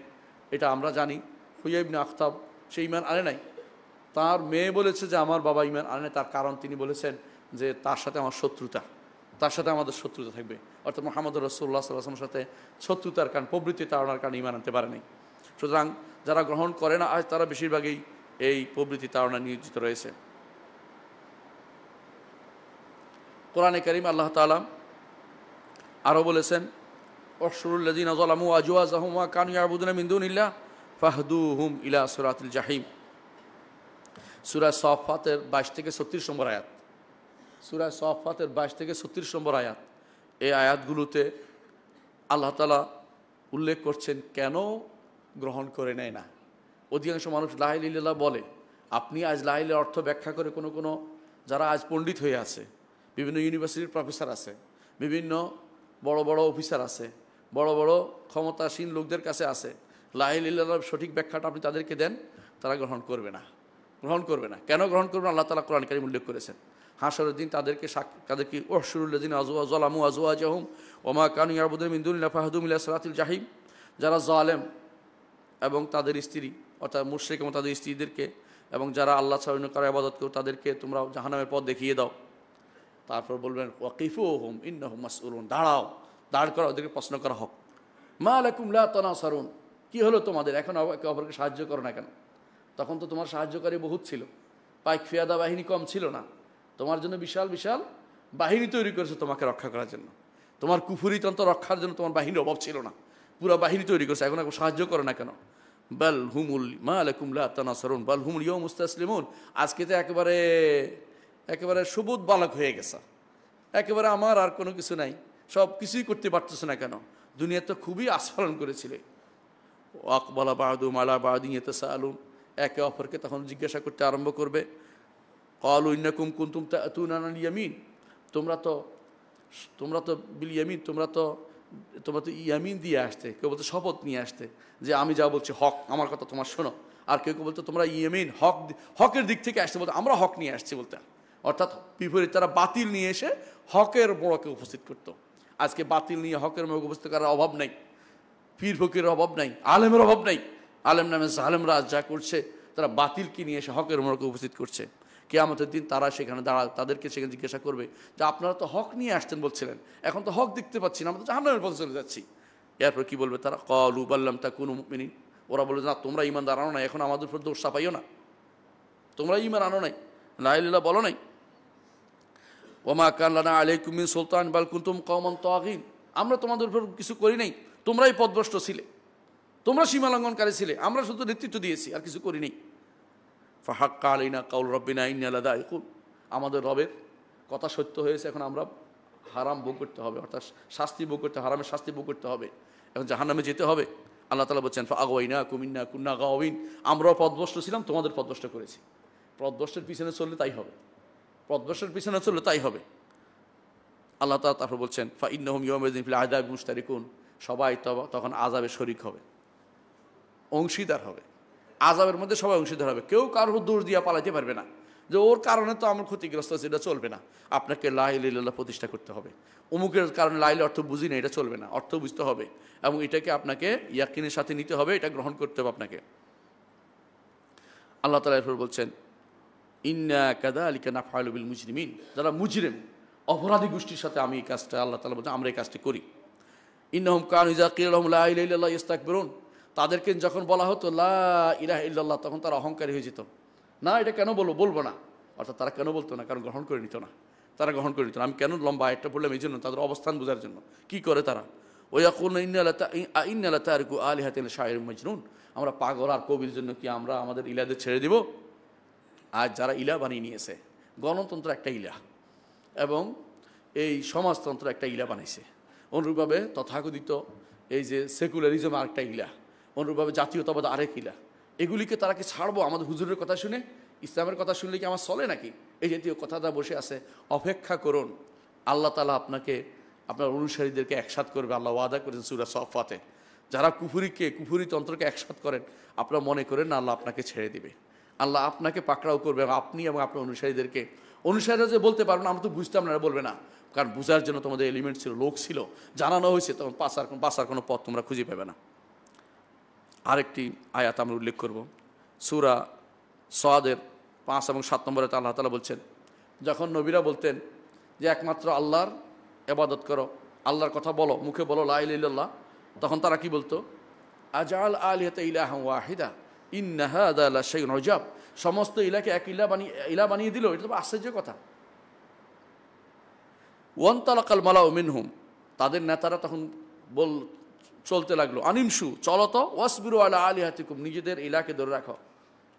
এটা আমরা জানি। হুয়াই ইবনে আখতাব সে ঈমান আনে নাই, তার মেয়ে বলেছে যে আমার বাবা ঈমান আনে নাই, তার কারণ তিনি বলেছেন যে তার সাথে আমার শত্রুতা, তার সাথে আমাদের শত্রুতা থাকবে, অর্থাৎ মুহাম্মদ রাসূলুল্লাহ সাল্লাল্লাহু আলাইহি ওয়াসাল্লামের সাথে শত্রুতার কারণ, প্রবৃত্তি তাড়নার কারণে ঈমান আনতে পারে নাই। সুতরাং যারা গ্রহণ করে না আজ, তারা বেশিরভাগই এই প্রবৃত্তি তাড়না নিয়োজিত রয়েছে। কোরআনে কারীম আল্লাহ তাআলা আরও বলেছেন, ওয়াহশুরুল লাযীনা যালামু আজওয়াজাহুম ওয়া কানু ইয়াবুদুনা মিন দুনিল্লাহ ফাহদুহুম ইলা সিরাতিল জাহিম। সূরা সাফফাতের 22 থেকে 36 নম্বর আয়াত, সূরা সাফফাতের 22 থেকে 36 নম্বর আয়াত। এই আয়াতগুলোতে আল্লাহ তাআলা উল্লেখ করছেন কেন গ্রহণ করে নেয় না। অধিকাংশ মানুষ লা ইলাহা ইল্লাল্লাহ বলে, আপনি আজ লা ইলাহার অর্থ ব্যাখ্যা করে কোনো যারা আজ পণ্ডিত হয়ে আছে, বিভিন্ন ইউনিভার্সিটির প্রফেসর আছে, বিভিন্ন বড় বড় অফিসার আছে, বড় বড় ক্ষমতাসীন লোকদের কাছে আছে, লা ইলাহা ইল্লাল্লাহর সঠিক ব্যাখ্যাটা আপনি তাদেরকে দেন, তারা গ্রহণ করবে না, গ্রহণ করবে না। কেন গ্রহণ করবে না? আল্লাহ তাআলা কোরআন কারীমে উল্লেখ করেছেন। হাসরের দিন তাদেরকে ওয়াহশুরুল লাযীনা যালামু আজওয়াজাহুম ওয়া মা কানু ইয়াবুদুনা মিন দুনিল্লাহি ফাহদুহুম ইলা সিরাতিল জাহিম। যারা জালেম এবং তাদের স্ত্রী, অর্থাৎ মুশরিক এবং তাদের স্ত্রীদেরকে, এবং যারা আল্লাহ ছাড়া অন্য কারো ইবাদত করে, তাদেরকে তোমরা জাহান্নামের পথ দেখিয়ে দাও। তারপর বলবেন ওয়াকিফুহুম ইন্নাহুম মাসউলুন, দাঁড়াও, দাঁড় করা, ওদেরকে প্রশ্ন করা হোক। মা লাকুম লা তানাসারুন, কি হলো তোমাদের, এখন একে অপরকে সাহায্য করো না কেন? তখন তো তোমার সাহায্যকারী বহুত ছিল, পাইক ফিয়াদা বাহিনী কম ছিল না, তোমার জন্য বিশাল বিশাল বাহিনী তৈরি করেছে তোমাকে রক্ষা করার জন্য, তোমার কুফরিতন্ত্র রক্ষার জন্য তোমার বাহিনীর অভাব ছিল না, পুরো বাহিনী তৈরি করেছে, এখন সাহায্য করো না কেন? বাল হুমুল মা লাকুম লা তানাসারুন বাল হুমুল ইয়াউমা মুস্তাসলিমুন। আজকে তো একেবারে সুবুত বালক হয়ে গেছে, একেবারে আমার আর কোনো কিছু নাই, সব কিছুই করতে পারতেছে না কেন? দুনিয়া তো খুবই আস্ফালন করেছিলে। আকবালা বা'দুহুম আলা বা'দিন ইয়াতাসাআলুন, একে অপরকে তখন জিজ্ঞাসা করতে আরম্ভ করবে। ক্বালু ইন্নাকুম কুনতুম তা'তুনানা আল ইয়ামিন, তোমরা তো বিল ইয়ামিন, তোমরা তো ইয়ামিন দিয়ে আসতে, কেউ বলতো শপথ নিয়ে আসতে, যে আমি যা বলছি হক, আমার কথা তোমার শোনো। আর কেউ কেউ বলতো তোমরা ইয়ামিন, হকের দিক থেকে আসতে, বলতো আমরা হক নিয়ে আসছি বলতে, অর্থাৎ বিপরীত, তারা বাতিল নিয়ে এসে হকের মোড়কে উপস্থিত করত। আজকে বাতিল নিয়ে হকের মোড়কে উপস্থিত করার অভাব নাই, পীর ফকিরের অভাব নাই, আলেমের অভাব নাই। আলেম নামে জালেমরা যা করছে, তারা বাতিলকে নিয়ে এসে হকের মোড়কে উপস্থিত করছে। কিয়ামতের দিন তারা সেখানে তাদেরকে সেখানে জিজ্ঞাসা করবে যে আপনারা তো হক নিয়ে আসতেন বলছিলেন, এখন তো হক দেখতে পাচ্ছি না, আমরা তো জাহান্নামের পথে চলে যাচ্ছি। এরপর কি বলবে তারা? ক্বালু বাল লাম তাকুনু মুমিনিন, ওরা বলবে না তোমরা ঈমানদার আনো নাই, এখন আমাদের উপর দোষ চাপাইও না, তোমরা ঈমান আনো নাই, লা ইলাহা ইল্লাল্লাহ বলো নাই। ওয়া মা কানা লানা আলাইকুম মিন সুলতান বাল কুনতুম কওমান তাগিন, আমরা তোমাদের উপর কিছু করি নাই, তোমরাই পথভ্রষ্ট ছিলে, তোমরা সীমা লঙ্ঘনকারী ছিলে, আমরা শুধু নেতৃত্ব দিয়েছি, আর কিছু করি নাই। ফাহাক্কা আলাইনা কাউল রাব্বিনা ইন্না লাদাইকুন, আমাদের রবের কথা সত্য হয়েছে, এখন আমরা হারাম ভোগ করতে হবে, অর্থাৎ শাস্তি ভোগ করতে, হারামের শাস্তি ভোগ করতে হবে, এখন জাহান্নামে যেতে হবে। আল্লাহ তাআলা বলছেন ফাআগওয়াইনাকুম ইন্না কুন্না গাওয়িন, আমরাও পথভ্রষ্ট ছিলাম, তোমাদের পথভ্রষ্ট করেছি। পথভ্রষ্টের পিছনে চললে তাই হবে, পথভ্রষ্টের পিছনে চললে তাই হবে। আল্লাহ তাআলা তারপর বলছেন ফাইন্নাহুম ইয়াওমাইযিন ফিল আযাবি মুশতারিকুন, সবাই তখন আযাবে শরীক হবে, অংশীদার হবে, আযাবের মধ্যে সবাই অংশীদার হবে। কেউ কারোর দোষ দিয়া পালাইতে পারবে না যে ওর কারণে তো আমার ক্ষতিগ্রস্ত হচ্ছে, এটা চলবে না। আপনাকে লা ইলাহা ইল্লাল্লাহ প্রতিষ্ঠা করতে হবে। অমুকের কারণে লা ইলাহা অর্থ বুঝি না, এটা চলবে না, অর্থ বুঝতে হবে এবং এটাকে আপনাকে ইয়াকিনের সাথে নিতে হবে, এটা গ্রহণ করতে হবে আপনাকে। আল্লাহ তাআলা এরপর বলছেন ইন্না কাযালিকা নাফআলু বিল মুজরিমিন, যারা মুজরিম অপরাধী গোষ্ঠীর সাথে আমি এই কাজটা, আল্লাহ তাআলা বলছেন আমরা এই কাজটি করি। ইন্নাহুম কানু ইযা কিলা লাহুম লা ইলাহা ইল্লাল্লাহ ইস্তাকবিরুন, তাদেরকে যখন বলা হতো লা ইলাহা ইল্লাল্লাহ তখন তারা অহংকারী হয়ে যেত, না এটা কেন বলবো না, অর্থাৎ তারা কেন বলতো না, কারণ গ্রহণ করে নিত না, তারা গ্রহণ করে নিত না। আমি কেন লম্বা আয়াতটা পড়লাম এই জন্য, তাদের অবস্থান বোঝার জন্য। কি করে তারা, ওয়াকুলুনা ইন্না লা তারিকু আলিহাতিনা শাইরুম মাজনুন, আমরা পাগল আর কবির জন্য কি আমরা আমাদের ইলাহদের ছেড়ে দিব। আর যারা ইলাহ বানিয়ে নিয়েছে, গণতন্ত্র একটা ইলাহ এবং এই সমাজতন্ত্র একটা ইলাহ বানাইছে, অনুরূপভাবে তথাকথিত এই যে সেকুলারিজম আরেকটা ইলাহ, অনুরূপভাবে জাতীয়তাবাদ আরেক ইলাহ, এগুলিকে তারা কি ছাড়বো আমাদের হুজুরের কথা শুনে? ইসলামের কথা শুনলে কি আমার চলে নাকি? এই জাতীয় কথাটা বসে আছে। অপেক্ষা করুন, আল্লাহ তাআলা আপনাকে আপনার অনুসারীদেরকে একসাথ করবে। আল্লাহ ওয়াদা করেছেন সূরা সফফাতে, যারা কুফুরি তন্ত্রকে একসাথ করেন আপনারা মনে করেন না আল্লাহ আপনাকে ছেড়ে দিবে। আল্লাহ আপনাকে পাকড়াও করবে এবং আপনি এবং আপনার অনুসারীরা যে বলতে পারবেন আমরা তো বুঝতাম না, বলবে না, কারণ বোঝার জন্য তোমাদের এলিমেন্ট ছিল, লোক ছিল, জানানো হয়েছে, তখন বাঁচার কোনো পথ তোমরা খুঁজে পাবে না। আরেকটি আয়াত আমরা উল্লেখ করব, সূরা সাদের 5 এবং 7 নম্বরে আল্লাহ তাআলা বলছেন, যখন নবীরা বলতেন যে একমাত্র আল্লাহর ইবাদত করো, আল্লাহর কথা বলো, মুখে বলো লা ইলাহা ইল্লাল্লাহ, তখন তারা কি বলতো, আজআল আলিহাতা ইলাহান ওয়াহিদা ইন্না হাযা লা শাইউন উজাব, সমস্ত ইলাকে এক ইলাহ বানিয়ে দিল, এটা তো আশ্চর্যের কথা। ওয়ান্তালাকাল মালাউ মিনহুম, তাদের নেতারা তখন চলতে লাগলো, আনিমশু চলো তো, ওয়াসবিরু আলা আলিহাতিকুম, নিজেদের ইলাকে ধরে রাখো।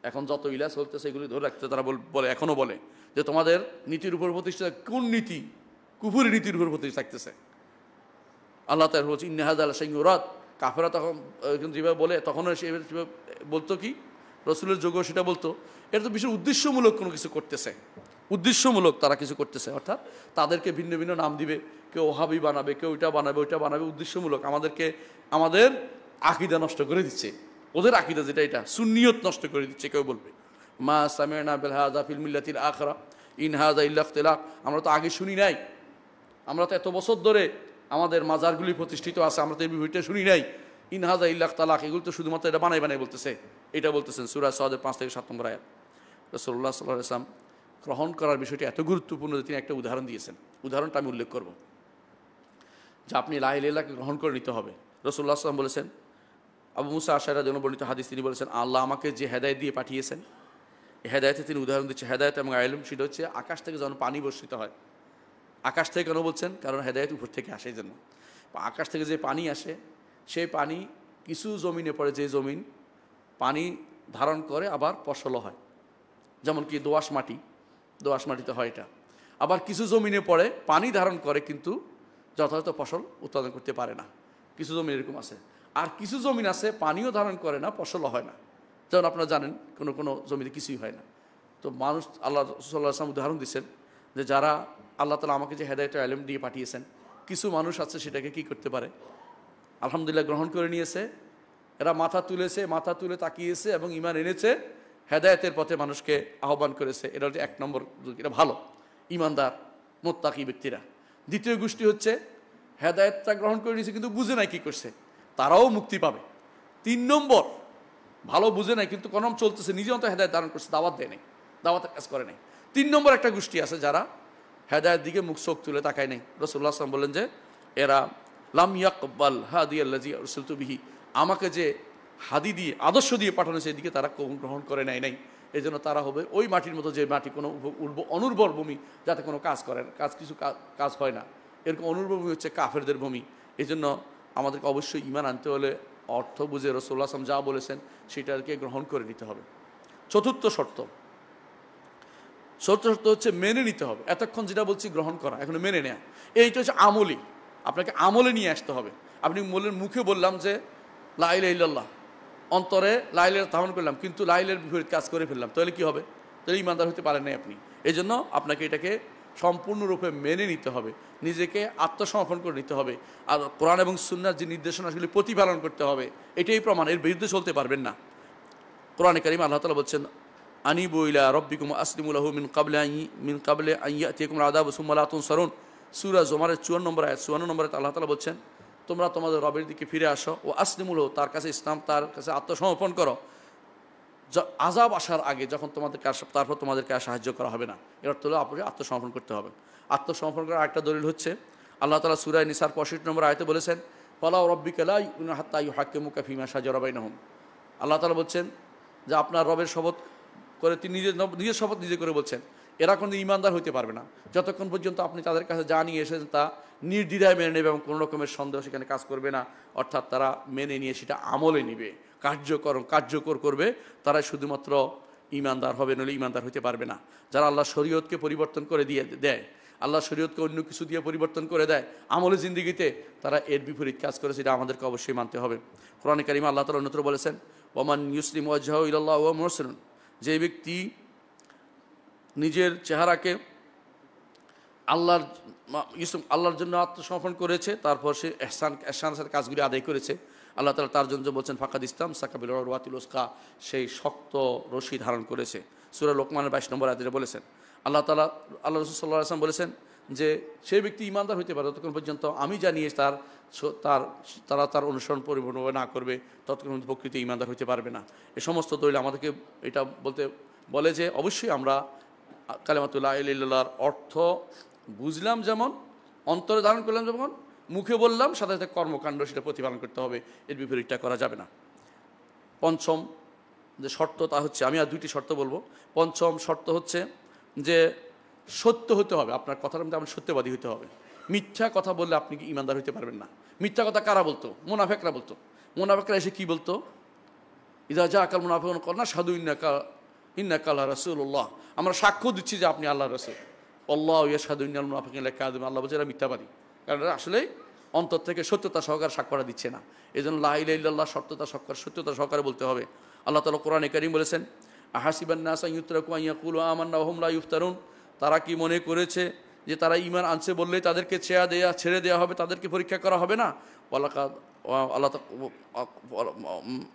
এখন যত ইলাহ চলতেছে এগুলি ধরে রাখতে তারা বলে, এখনও বলে যে তোমাদের নীতির উপর প্রতিষ্ঠা, কোন নীতি? কুফুরি নীতির উপর প্রতিষ্ঠা থাকতেছে। আল্লাহ তাআলা বলছেন ইন্না হাযা লা শাইউন উরাদ, কাফেরা তখন যেভাবে বলে তখন সে বলতো কি, রসুলের যোগ্য সেটা বলতো, এটা তো বিশেষ উদ্দেশ্যমূলক কোনো কিছু করতেছে, উদ্দেশ্যমূলক তারা কিছু করতেছে, অর্থাৎ তাদেরকে ভিন্ন ভিন্ন নাম দিবে, কেউ ওহাবি বানাবে, কেউ ওইটা বানাবে, উদ্দেশ্যমূলক আমাদের আকীদা নষ্ট করে দিচ্ছে, ওদের আকীদা যেটা এটা সুন্নিয়ত নষ্ট করে দিচ্ছে। কেউ বলবে মা সামি'না বিল হাযা ফিল মিল্লাতিল আখিরা ইন হাযা ইল্লা ইখতিলাক, আমরা তো আগে শুনি নাই, আমরা তো এত বছর ধরে আমাদের মাজারগুলি প্রতিষ্ঠিত আছে, আমরা তো এই বিষয়টা শুনি নাই, ইন হাযা ইল্লা ইখতিলাক, এগুলো তো শুধুমাত্র এটা বানাই বলতেছে, এটা বলতেছেন সূরা সাদের 5 থেকে 7 নম্বর আয়াত। রাসূলুল্লাহ সাল্লাল্লাহু আলাইহি ওয়াসাল্লাম গ্রহণ করার বিষয়টি এত গুরুত্বপূর্ণ যে তিনি একটা উদাহরণ দিয়েছেন, উদাহরণটা আমি উল্লেখ করব, যে আপনি লা ইলাহা ইল্লাল্লাহকে গ্রহণ করে নিতে হবে। রাসূলুল্লাহ সাল্লাল্লাহু আলাইহি ওয়াসাল্লাম বলেছেন, আবু মুসা আশআরীর জন্য বর্ণিত হাদিস, তিনি বলেছেন আল্লাহ আমাকে যে হেদায়েত দিয়ে পাঠিয়েছেন, এই হেদায়েতে তিনি উদাহরণ দিচ্ছে, হেদায়েত এবং ইলম সেটা হচ্ছে আকাশ থেকে যখন পানি বর্ষিত হয়, আকাশ থেকে কেন বলছেন, কারণ হেদায়েত উপর থেকে আসে, এই জন্য আকাশ থেকে যে পানি আসে সেই পানি কিছু জমিনে পড়ে, যে জমিন পানি ধারণ করে আবার ফসলও হয়, যেমন কি দোআঁশ মাটিতে হয় এটা, আবার কিছু জমিনে পড়ে পানি ধারণ করে কিন্তু যথাযথ ফসল উৎপাদন করতে পারে না, কিছু জমি এরকম আছে। আর কিছু জমিন আছে পানিও ধারণ করে না, ফসলও হয় না, যেমন আপনারা জানেন কোনো জমিতে কিছুই হয় না। তো মানুষ, আল্লাহ সাল্লাল্লাহু আলাইহি ওয়াসাল্লাম উদাহরণ দিচ্ছেন যে যারা আল্লাহ তাআলা আমাকে যে হেদায়েত ইলম দিয়ে পাঠিয়েছেন, কিছু মানুষ আছে সেটাকে কি করতে পারে, আলহামদুলিল্লাহ গ্রহণ করে নিয়েছে, এরা মাথা তুলে তাকিয়েছে এবং ঈমান এনেছে, হেদায়েতের পথে মানুষকে আহ্বান করেছে, এটা হচ্ছে 1 নম্বর, এটা ভালো ঈমানদার মুত্তাকি ব্যক্তিরা। দ্বিতীয় গোষ্ঠী হচ্ছে হেদায়েতটা গ্রহণ করে নিয়েছে কিন্তু বুঝে নাই কি করছে, তারাও মুক্তি পাবে। 3 নম্বর, ভালো বুঝে নাই কিন্তু কোন চলতেছে, নিজে অন্তত হেদায়েত ধারণ করছে, দাওয়াত দেয় নাই, দাওয়াতের কাজ করে নাই। 3 নম্বর একটা গোষ্ঠী আছে যারা হেদায়েত দিকে মুখ চোখ তুলে তাকায় নাই। রাসূলুল্লাহ সাল্লাল্লাহু আলাইহি ওয়াসাল্লাম বললেন যে এরা লাম ইয়াকবাল হাদিয়াল্লাযী আরসালতু বিহি, আমাকে যে হাদি দিয়ে আদর্শ দিয়ে পাঠানো সেদিকে তারা গ্রহণ করে নাই। এই জন্য তারা হবে ওই মাটির মতো, যে মাটি কোনো অনুর্বর ভূমি, যাতে কোনো কাজ হয় না, এরকম অনুর্বর ভূমি হচ্ছে কাফেরদের ভূমি। এই জন্য আমাদেরকে অবশ্যই ঈমান আনতে হলে অর্থ বুঝে রাসূলুল্লাহ সাল্লাল্লাহু আলাইহি ওয়াসাল্লাম যা বলেছেন সেটাকে গ্রহণ করে নিতে হবে। চতুর্থ শর্ত হচ্ছে মেনে নিতে হবে। এতক্ষণ যেটা বলছি গ্রহণ করা, এখন মেনে নেয়া, এইটা হচ্ছে আমলি, আপনাকে আমলে নিয়ে আসতে হবে। আপনি মুখে বললাম যে লা ইলাহা ইল্লাল্লাহ, অন্তরে লা ইলাহা ধারণ করলাম কিন্তু লা ইলাহার বিপরীত কাজ করে ফেললাম, তাহলে কি হবে? তাহলে ঈমানদার হতে পারেন নাই আপনি। এই জন্য আপনাকে এটাকে সম্পূর্ণরূপে মেনে নিতে হবে, নিজেকে আত্মসমর্পণ করে নিতে হবে, আর কোরআন এবং সুন্নাহর যে নির্দেশনাগুলি প্রতিপালন করতে হবে, এটাই প্রমাণ, এর বিরুদ্ধে চলতে পারবেন না। কোরআনে কারীম আল্লাহ তাআলা বলছেন আনিবু ইলা রাব্বিকুম আসলিমু লাহু মিন ক্বাবলি আন ইয়াতিয়াকুম আযাবু সুম্মা লা তুনসারুন, সূরা জুমারের 54 নম্বর আয়াত। 54 নম্বরে আল্লাহ তাআলা বলছেন তোমরা তোমাদের রবের দিকে ফিরে আসো, ও আসলিমু লাহু, তার কাছে ইসলাম, তার কাছে আত্মসমর্পণ করো, আযাব আসার আগে যখন তোমাদেরকে তারপর তোমাদেরকে আর সাহায্য করা হবে না। এর অর্থ হলো আপনাকে আত্মসমর্পণ করতে হবে। আত্মসমর্পণ করার আরেকটা দলিল হচ্ছে আল্লাহ তাআলা সূরা নিসার 65 নম্বর আয়াতে বলেছেন, ফালা রাব্বিকা লা ইউমিনুনা হাত্তা ইউহাক্কিমুকা ফীমা শাজারা বাইনাহুম। আল্লাহ তাআলা বলছেন যে আপনার রবের শপথ করে তিনি নিজের শপথ নিজে করে বলছেন, এরা কোনো ইমানদার হইতে পারবে না যতক্ষণ পর্যন্ত আপনি তাদের কাছে যা নিয়ে এসেছেন তা নির্দ্বিধায় মেনে নেবে এবং কোনো রকমের সন্দেহ সেখানে কাজ করবে না। অর্থাৎ তারা মেনে নিয়ে সেটা আমলে নিবে, কার্যকর করবে, তারা শুধুমাত্র ইমানদার হবে, নইলে ইমানদার হইতে পারবে না। যারা আল্লাহ শরীয়তকে পরিবর্তন করে দেয়, আল্লাহ শরীয়তকে অন্য কিছু দিয়ে পরিবর্তন করে দেয় আমলে জিন্দিগিতে, তারা এর বিপরীত কাজ করে, সেটা আমাদেরকে অবশ্যই মানতে হবে। কোরআনে কারিমে আল্লাহ তাআলা অন্যত্র বলেছেন, ওমান ইউসলিম ওয়াজহাহু ইলাল্লাহ ওয়া মুহসিনুন, যে ব্যক্তি নিজের চেহারাকে আল্লাহর জন্য আত্মসমর্পণ করেছে, তারপর সে এহসানের সাথে কাজগুলি আদায় করেছে, আল্লাহ তাআলা তার জন্য বলছেন ফাকাদ ইসতামসাকা বিল উরওয়াতিল উসকা, সেই শক্ত রশি ধারণ করেছে। সূরা লোকমানের 22 নম্বর আয়াতে বলেছেন। আল্লাহ রাসূল সাল্লাল্লাহু আলাইহি ওয়াসাল্লাম বলেছেন যে সেই ব্যক্তি ইমানদার হইতে পারে ততক্ষণ পর্যন্ত আমি জানিয়ে তারা তার অনুসরণ পরিপূর্ণভাবে না করবে, ততক্ষণ প্রকৃতি ইমানদার হইতে পারবে না। এ সমস্ত দলিল আমাদেরকে এটা বলে যে অবশ্যই আমরা কালিমাতু লা ইলাহা ইল্লাল্লাহর অর্থ বুঝলাম যেমন, অন্তরে ধারণ করলাম যেমন, মুখে বললাম, সাথে সাথে কর্মকাণ্ড সেটা প্রতিপালন করতে হবে, এর বিপরীতটা করা যাবে না। পঞ্চম যে শর্ত তা হচ্ছে, আমি আর 2টি শর্ত বলবো। পঞ্চম শর্ত হচ্ছে যে সত্য হতে হবে, আপনার কথার মধ্যে আপনার সত্যবাদী হতে হবে। মিথ্যা কথা বললে আপনি কি ইমানদার হইতে পারবেন না। মিথ্যা কথা কারা বলতো? মুনাফিকরা বলতো। মুনাফিকরা এসে কি বলতো? ইযা জাআকাল মুনাফিকুনা ক্বালু নাশহাদু ইন্নাকা লারাসূলুল্লাহ, আমরা সাক্ষ্য দিচ্ছি যে আপনি আল্লাহর রাসূল। আল্লাহু ইয়াশহাদু ইন্নাল মুনাফিকিনা লাকাযিবুন, আল্লাহ বলছে এরা মিথ্যাবাদী, কারণ আসলে অন্তর থেকে সত্যতা সহকারে সাক্ষ্যটা দিচ্ছে না। এজন্য লা ইলাহা ইল্লাল্লাহ সত্যতা সহকারে বলতে হবে। আল্লাহ তাআলা কোরআনে কারীম বলেছেন, আহাসিবান নাসা ইউতরাকু আন ইয়াকুলু আমান্না ওয়া হুম লা ইফতারুন, তারা কি মনে করেছে যে তারা ঈমান আনছে বললেই তাদেরকে ছেড়ে দেওয়া হবে, তাদেরকে পরীক্ষা করা হবে না?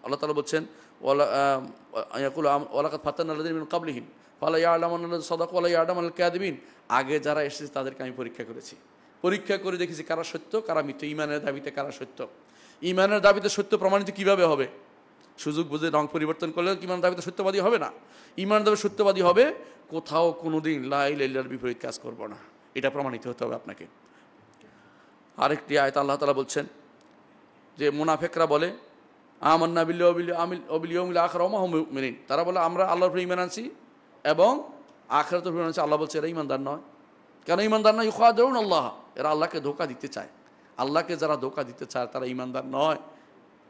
আল্লাহ তাআলা বলছেন, ওয়ালাকাদ ফাতান্না আল্লাযীনা মিন ক্বাবলিহিম ফালা ইয়ালামুনা সাদাকু ওয়া লা ইয়ালামুল কাযিবিন, আগে যারা এসেছে তাদেরকে আমি পরীক্ষা করেছি, পরীক্ষা করে দেখেছি কারা সত্য কারা মিথ্যা, ঈমানের দাবিতে কারা সত্য। ঈমানের দাবিতে সত্য প্রমাণিত কিভাবে হবে? সুযোগ বুঝে রং পরিবর্তন করলে ঈমানের দাবিতে সত্যবাদী হবে না। ঈমানের দাবিতে সত্যবাদী হবে কোথাও কোনোদিন লা ইলাহা ইল্লাল্লাহর বিপরীত কাজ করব না, এটা প্রমাণিত হতে হবে আপনাকে। আরেকটি আয়াত আল্লাহ তাআলা বলছেন যে মুনাফিকরা বলে আমান্না বিল্লাহি ওয়া বিল ইয়াউমিল আখির ওয়া মা হুম মুমিনিন, তারা বলে আমরা আল্লাহর উপর ঈমান আনছি এবং আখিরাতের উপর ঈমান আনছি। আল্লাহ বলছে এরা ঈমানদার নয়। কেন ঈমানদার নয়? ইউখাদিউন আল্লাহ, এরা আল্লাহকে ধোঁকা দিতে চায়। আল্লাহকে যারা ধোঁকা দিতে চায় তারা ঈমানদার নয়।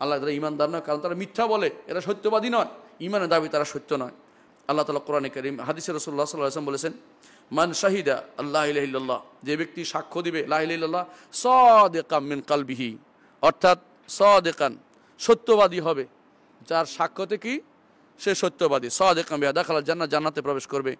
আল্লাহ তারা ঈমানদার নয়, কারণ তারা মিথ্যা বলে, এরা সত্যবাদী নয়, ঈমানের দাবি তারা সত্য নয়। আল্লাহ তাআলা কোরআনে কারীম হাদিসে রাসূলুল্লাহ সাল্লাল্লাহু আলাইহি ওয়াসাল্লাম বলেছেন, মান শাহিদা আল্লা ইলাহা ইল্লাল্লাহ, যে ব্যক্তি সাক্ষ্য দিবে লা ইলাহা ইল্লাল্লাহ সাদিকাম মিন কলবিহি, অর্থাৎ সাদিকান সত্যবাদী হবে, যার সাক্ষ্যতে কি সে সত্যবাদী, সাদিকাম বিহা দাখালাল জান্নাহ, জান্নাতে প্রবেশ করবে।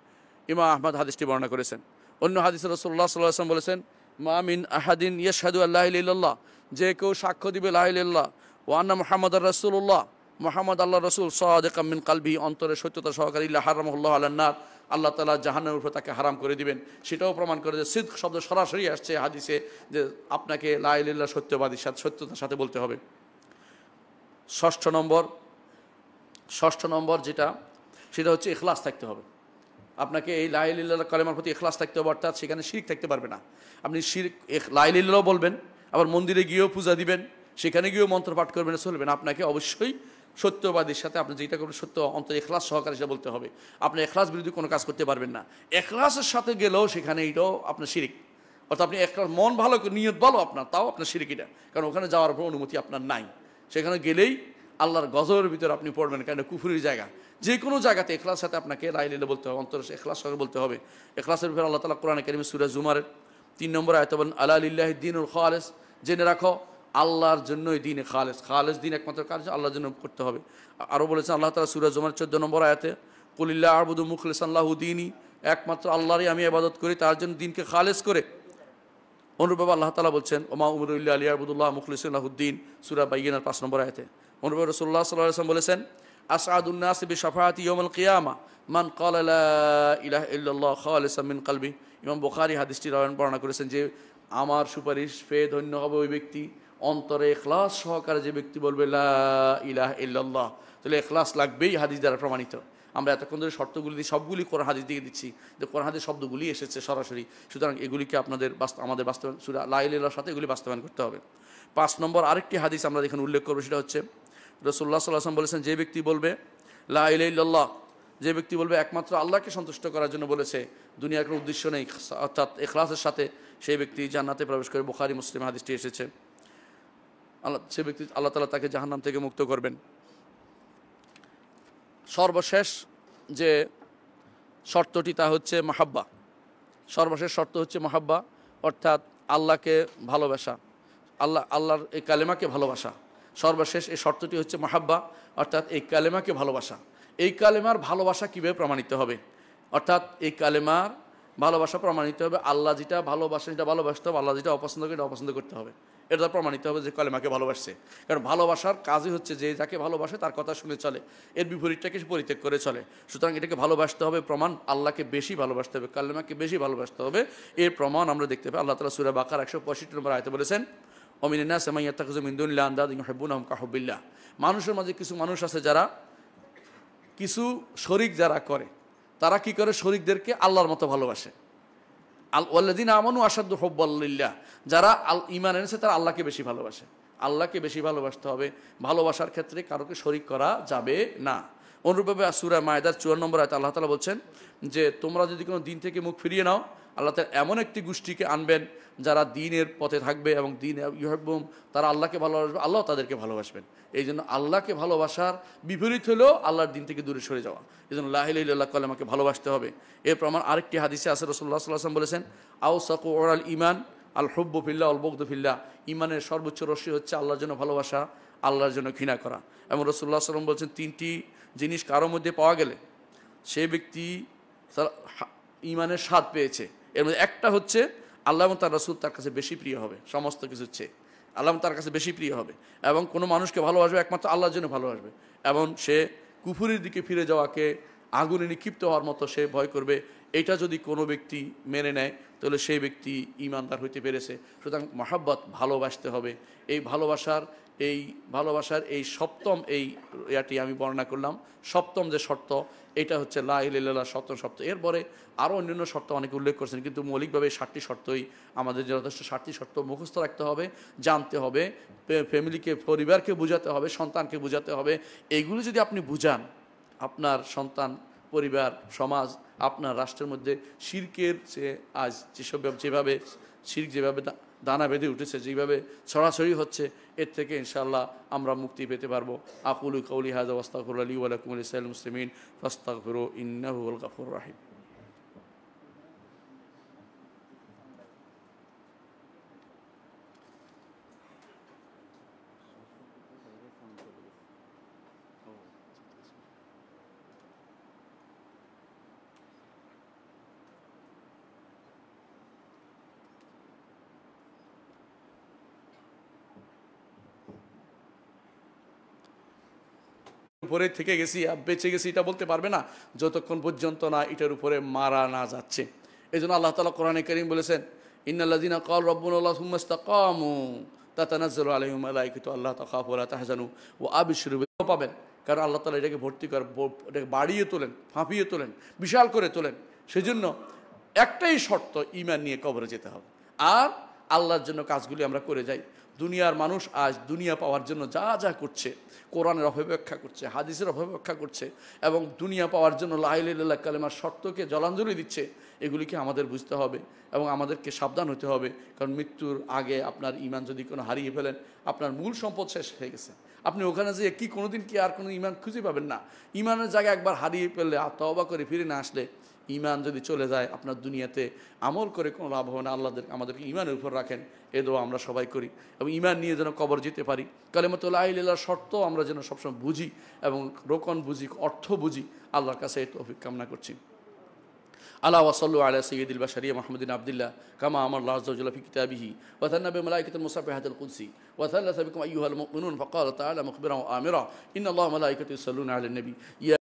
ইমাম আহমদ হাদিসটি বর্ণনা করেছেন। অন্য হাদিসে রাসূলুল্লাহ সাল্লাল্লাহু আলাইহি ওয়াসাল্লাম বলেছেন, মা মিন আহাদিন ইয়াশহাদু আল্লা ইলাহা ইল্লাল্লাহ, যে কেউ সাক্ষ্য দিবে লা ইলাহা ইল্লাল্লাহ ওয়া আন্না মুহাম্মাদার রাসূলুল্লাহ, মুহাম্মদ আল্লাহর রাসূল, সাদিকাম মিন কলবিহি, অন্তরে সত্যতা সহকারে, ইল্লা হারামাহুল্লাহু আলান নার, আল্লাহ তাআলা জাহান্নামের উপর তাকে হারাম করে দিবেন। সেটাও প্রমাণ করে যে সিদক শব্দ সরাসরি আসছে হাদিসে, যে আপনাকে লা ইলাহা ইল্লাল্লাহ সত্যবাদীর সাথে সত্যতার সাথে বলতে হবে। ষষ্ঠ নম্বর যেটা, সেটা হচ্ছে ইখলাস থাকতে হবে। আপনাকে এই লা ইলাহা ইল্লাল্লাহ কালেমার প্রতি ইখলাস থাকতে হবে, অর্থাৎ সেখানে শিরক থাকতে পারবে না। আপনি শিরক লা ইলাহা ইল্লাল্লাহ বলবেন, আবার মন্দিরে গিয়েও পূজা দিবেন, সেখানে গিয়েও মন্ত্র পাঠ করবেন, চলবে না। আপনাকে অবশ্যই সত্যবাদীর সাথে আপনি যেটা করবেন সত্য অন্তর ইখলাস সহকারে সেটা বলতে হবে। আপনি ইখলাস বিরোধী কোনো কাজ করতে পারবেন না। ইখলাসের সাথে গেলেও সেখানে এটাও আপনার শিরক, অর্থাৎ আপনি ইখলাস মন ভালো নিয়ত ভালো আপনার, তাও আপনার শিরক এটা, কারণ ওখানে যাওয়ার পর অনুমতি আপনার নাই। সেখানে গেলেই আল্লাহর গজবের ভিতরে আপনি পড়বেন, কারণ কুফুরির জায়গা। যে কোনো জায়গাতে ইখলাসের সাথে আপনাকে লা ইলাহা ইল্লাল্লাহ বলতে হবে, অন্তর ইখলাস সহকারে বলতে হবে। ইখলাসের ব্যাপারে আল্লাহ তাআলা কোরআনে কারীমে সূরা জুমারের 3 নম্বর আয়াতে বলেন, আলা লিল্লাহি দ্বীনুল খালিস, জেনে রাখো আল্লাহর জন্যই দ্বীনে খালেস দ্বীন একমাত্র কাজ আল্লাহর জন্য করতে হবে। আরও বলেছেন আল্লাহ তাআলা সূরা জুমার 14 নম্বর আয়াতে, কুলিল্লাহ আ'বুদু মুখলিসান লাহু দীনি, একমাত্র আল্লাহরই আমি ইবাদত করি, তার জন্য দ্বীনকে খালেস করে। অনুরূপভাবে আল্লাহ তাআলা বলছেন, ওমা উমিরু ইল্লা লিয়াবুদুল্লাহ মুখলিসিন লাহুদ্দীন, সূরা বাইয়িনার 5 নম্বর আয়াতে। অনুরূপভাবে রাসূলুল্লাহ সাল্লাল্লাহু আলাইহি ওয়াসাল্লাম বলেছেন, আসআদুন নাসি বিশাফাআতি ইয়াউমিল কিয়ামা মান ক্বালা লা ইলাহা ইল্লাল্লাহ খালিসাম মিন কলবি। ইমাম বুখারী হাদিসটি বর্ণনা করেছেন যে আমার সুপারিশ পেয়ে ধন্য হবে ওই ব্যক্তি, অন্তরে ইখলাস সহকারে যে ব্যক্তি বলবে লা ইলাহা ইল্লাল্লাহ তাহলে এখলাস লাগবেই, হাদিস দ্বারা প্রমাণিত। আমরা এতক্ষণ ধরে শর্তগুলি দিয়ে সবগুলি কোরআন হাদিস দিয়ে দিচ্ছি, যে কোরআন হাদিস শব্দগুলি এসেছে সরাসরি, সুতরাং এগুলিকে আমাদের বাস্তবায়ন, সূরা লা ইলাহা ইল্লাল্লাহর সাথে এগুলি বাস্তবায়ন করতে হবে। 5 নম্বর আরেকটি হাদিস আমরা এখানে উল্লেখ করবো, সেটা হচ্ছে রাসূলুল্লাহ সাল্লাল্লাহু আলাইহি ওয়াসাল্লাম বলেছেন, যে ব্যক্তি বলবে লা ইলাহা ইল্লাল্লাহ, যে ব্যক্তি বলবে একমাত্র আল্লাহকে সন্তুষ্ট করার জন্য বলেছে, দুনিয়ার কোনো উদ্দেশ্য নেই, অর্থাৎ ইখলাসের সাথে, সেই ব্যক্তি জান্নাতে প্রবেশ করে। বুখারী মুসলিম হাদিসটি এসেছে। সে ব্যক্তি আল্লাহ তাআলা তাকে জাহান্নাম থেকে মুক্ত করবেন। সর্বশেষ যে শর্তটি তা হচ্ছে মাহাব্বা। সর্বশেষ শর্ত হচ্ছে মাহাব্বা, অর্থাৎ আল্লাহকে ভালোবাসা, আল্লাহর এই কালেমাকে ভালোবাসা। সর্বশেষ এই শর্তটি হচ্ছে মাহাব্বা, অর্থাৎ এই কালেমাকে ভালোবাসা। এই কালেমার ভালোবাসা কীভাবে প্রমাণিত হবে? অর্থাৎ এই কালেমার ভালোবাসা প্রমাণিত হবে, আল্লাহ যেটা ভালোবাসেন সেটা ভালোবাসতে হবে, আল্লাহ যেটা অপছন্দ করে এটা অপছন্দ করতে হবে। এটা প্রমাণিত হবে যে কালেমাকে ভালোবাসছে। কারণ ভালোবাসার কাজই হচ্ছে যে যাকে ভালোবাসে তার কথা শুনে চলে, এর বিপরীতটাকে পরিত্যাগ করে চলে। সুতরাং এটাকে ভালোবাসতে হবে, প্রমাণ আল্লাহকে বেশি ভালোবাসতে হবে, কালেমাকে বেশি ভালোবাসতে হবে। এর প্রমাণ আমরা দেখতে পাই আল্লাহ তাআলা সূরা বাকারা 165 নম্বর আয়াতে বলেছেন, ওমিনান নাসি মান ইয়াত্তাখিযু মিন দুনিল্লাহি আনদাদান ইউহিব্বুনাহুম কাহুব্বিল্লাহ। মানুষের মাঝে কিছু মানুষ আছে যারা কিছু শরীক যারা করে, তারা কি করে? শরীকদেরকে আল্লাহর মতো ভালোবাসে। ওয়াল্লাযীনা আমানু আশাদ্দু হুব্বাল লিল্লাহ, যারা ঈমান এনেছে তারা আল্লাহকে বেশি ভালোবাসে। আল্লাহকে বেশি ভালোবাসতে হবে, ভালোবাসার ক্ষেত্রে কারোকে শরীক করা যাবে না। অনুরূপভাবে সূরা মায়েদার 54 নম্বর আয়াতে আল্লাহ তাআলা বলছেন যে তোমরা যদি কোনো দিন থেকে মুখ ফিরিয়ে নাও, আল্লাহ তাআলা এমন একটি গোষ্ঠীকে আনবেন যারা দ্বীনের পথে থাকবে এবং দ্বীন ইউহিব্বুহুম, তারা আল্লাহকে ভালোবাসবে, আল্লাহ তাদেরকে ভালোবাসবেন। এই জন্য আল্লাহকে ভালোবাসার বিপরীত হলেও আল্লাহর দিন থেকে দূরে সরে যাওয়া। এই জন্য লা ইলাহা ইল্লাল্লাহ কালেমাকে ভালোবাসতে হবে। এর প্রমাণ আরেকটি হাদিসে আছে, রাসূলুল্লাহ সাল্লাল্লাহু আলাইহি ওয়াসাল্লাম বলেছেন, আওসাকু আল ঈমান আল হুব্বু ফিল্লাহ ওয়াল বুগদু ফিল্লাহ। ঈমানের সর্বোচ্চ রশ্মি হচ্ছে আল্লাহর জন্য ভালোবাসা, আল্লাহর জন্য ঘৃণা করা। এবং রাসূলুল্লাহ সাল্লাল্লাহু আলাইহি ওয়াসাল্লাম বলছেন, 3টি জিনিস কারোর মধ্যে পাওয়া গেলে সেই ব্যক্তি ঈমানের স্বাদ পেয়েছে। এর মধ্যে একটা হচ্ছে আল্লাহ এবং তার রাসূল তার কাছে বেশি প্রিয় হবে, সমস্ত কিছুর চেয়ে আল্লাহ তার কাছে বেশি প্রিয় হবে। এবং কোনো মানুষকে ভালোবাসবে একমাত্র আল্লাহর জন্য ভালোবাসবে, এবং সে কুফুরের দিকে ফিরে যাওয়াকে, আগুনে নিক্ষিপ্ত হওয়ার মতো সে ভয় করবে। এটা যদি কোনো ব্যক্তি মেনে নেয় তাহলে সেই ব্যক্তি ঈমানদার হইতে পেরেছে। সুতরাং মহাব্বত, ভালোবাসতে হবে। এই ভালোবাসার এই সপ্তম ইয়াটি আমি বর্ণনা করলাম, সপ্তম যে শর্ত, এটা হচ্ছে লা ইলাহা ইল্লাল্লাহ সপ্তম শর্ত। এরপরে আরও অন্যান্য শর্ত অনেকে উল্লেখ করছেন, কিন্তু মৌলিকভাবে 60টি শর্তই আমাদের যথেষ্ট। 60টি শর্ত মুখস্থ রাখতে হবে, জানতে হবে, ফ্যামিলিকে, পরিবারকে বোঝাতে হবে, সন্তানকে বোঝাতে হবে। এইগুলো যদি আপনি বুঝান, আপনার সন্তান, পরিবার, সমাজ, আপনার রাষ্ট্রের মধ্যে শিরকের আজ যেভাবে শিরক যেভাবে দানা বেঁধে উঠেছে, যেভাবে ছড়াছড়ি হচ্ছে, এর থেকে ইনশাআল্লাহ আমরা মুক্তি পেতে পারবো। আকুলু কাউলি হাযা ওয়াস্তাগফিরুল্লাহ লি ওয়া লাকুম ওয়া লিসাইরিল মুসলিমিন ফাস্তাগফিরু ইন্নাহু হুয়াল গাফুরুর রাহিম। উপরে থেকে গেছি, বেঁচে গেছি এটা বলতে পারবে না যতক্ষণ পর্যন্ত না এটার উপরে মারা না যাচ্ছে। এই জন্য আল্লাহ তাআলা কোরআনে কারীম বলেছেন, ইন্নাল্লাযীনা ক্বালু রাব্বুনাল্লাহু সুম্মা ইসতাকামু তাতানাজ্জালু আলাইহিমুল মালায়েকাতু আল্লা তাখাফু ওয়া লা তাহজানু ওয়া আবশিরু বিল পাবেন। কারণ আল্লাহ তাআলা এটাকে এটাকে বাড়িয়ে তোলেন, ফাঁপিয়ে তোলেন, বিশাল করে তোলেন। সেজন্য একটাই শর্ত, ঈমান নিয়ে কবরে যেতে হবে। আর আল্লাহর জন্য কাজগুলি আমরা করে যাই। দুনিয়ার মানুষ আজ দুনিয়া পাওয়ার জন্য যা যা করছে, কোরআনের অপব্যাখ্যা করছে, হাদিসের অপব্যাখ্যা করছে, এবং দুনিয়া পাওয়ার জন্য লা ইলাহা ইল্লাল্লাহ কালেমার শর্তকে জলাঞ্জলি দিচ্ছে। এগুলিকে আমাদের বুঝতে হবে এবং আমাদেরকে সাবধান হতে হবে। কারণ মৃত্যুর আগে আপনার ঈমান যদি কোনো হারিয়ে ফেলেন, আপনার মূল সম্পদ শেষ হয়ে গেছে। আপনি ওখানে যেয়ে কি কোনোদিন কি আর কোনো ঈমান খুঁজে পাবেন না। ঈমানের জায়গায় একবার হারিয়ে ফেললে, তওবা করে ফিরে না আসলে, ঈমান যদি চলে যায়, আপনার দুনিয়াতে আমল করে কোনো লাভ হবে না। আল্লাহ আমাদেরকে ঈমানের উপর রাখেন, এ দোয়া আমরা সবাই করি। এবং ঈমান নিয়ে যেন কবর যেতে পারি। কালেমাতু লা ইলাহা ইল্লাল্লাহর শর্ত আমরা যেন সবসময় বুঝি এবং রোকন বুঝি, অর্থ বুঝি। আল্লাহর কাছে এই তৌফিক কামনা করছি। আলা ওয়া সাল্লু আলা সাইয়্যিদিল বাশারিয়া মুহাম্মাদিন আবদুল্লাহ কামা আমারা আল্লাহু আযজা ওয়া জাল্লা ফি কিতাবিহি ওয়া তান্না বি মালাইকাতিল মুসাব্বিহাতিল কুদসি ওয়া তাল্লাসা বিকুম আইয়ুহাল মুমিনুন ফাকালা তাআলা মুখবিরান ওয়া আমিরা ইন্নাল্লাহা ওয়া মালাইকাতাহু ইউসাল্লুনা আলান নবী।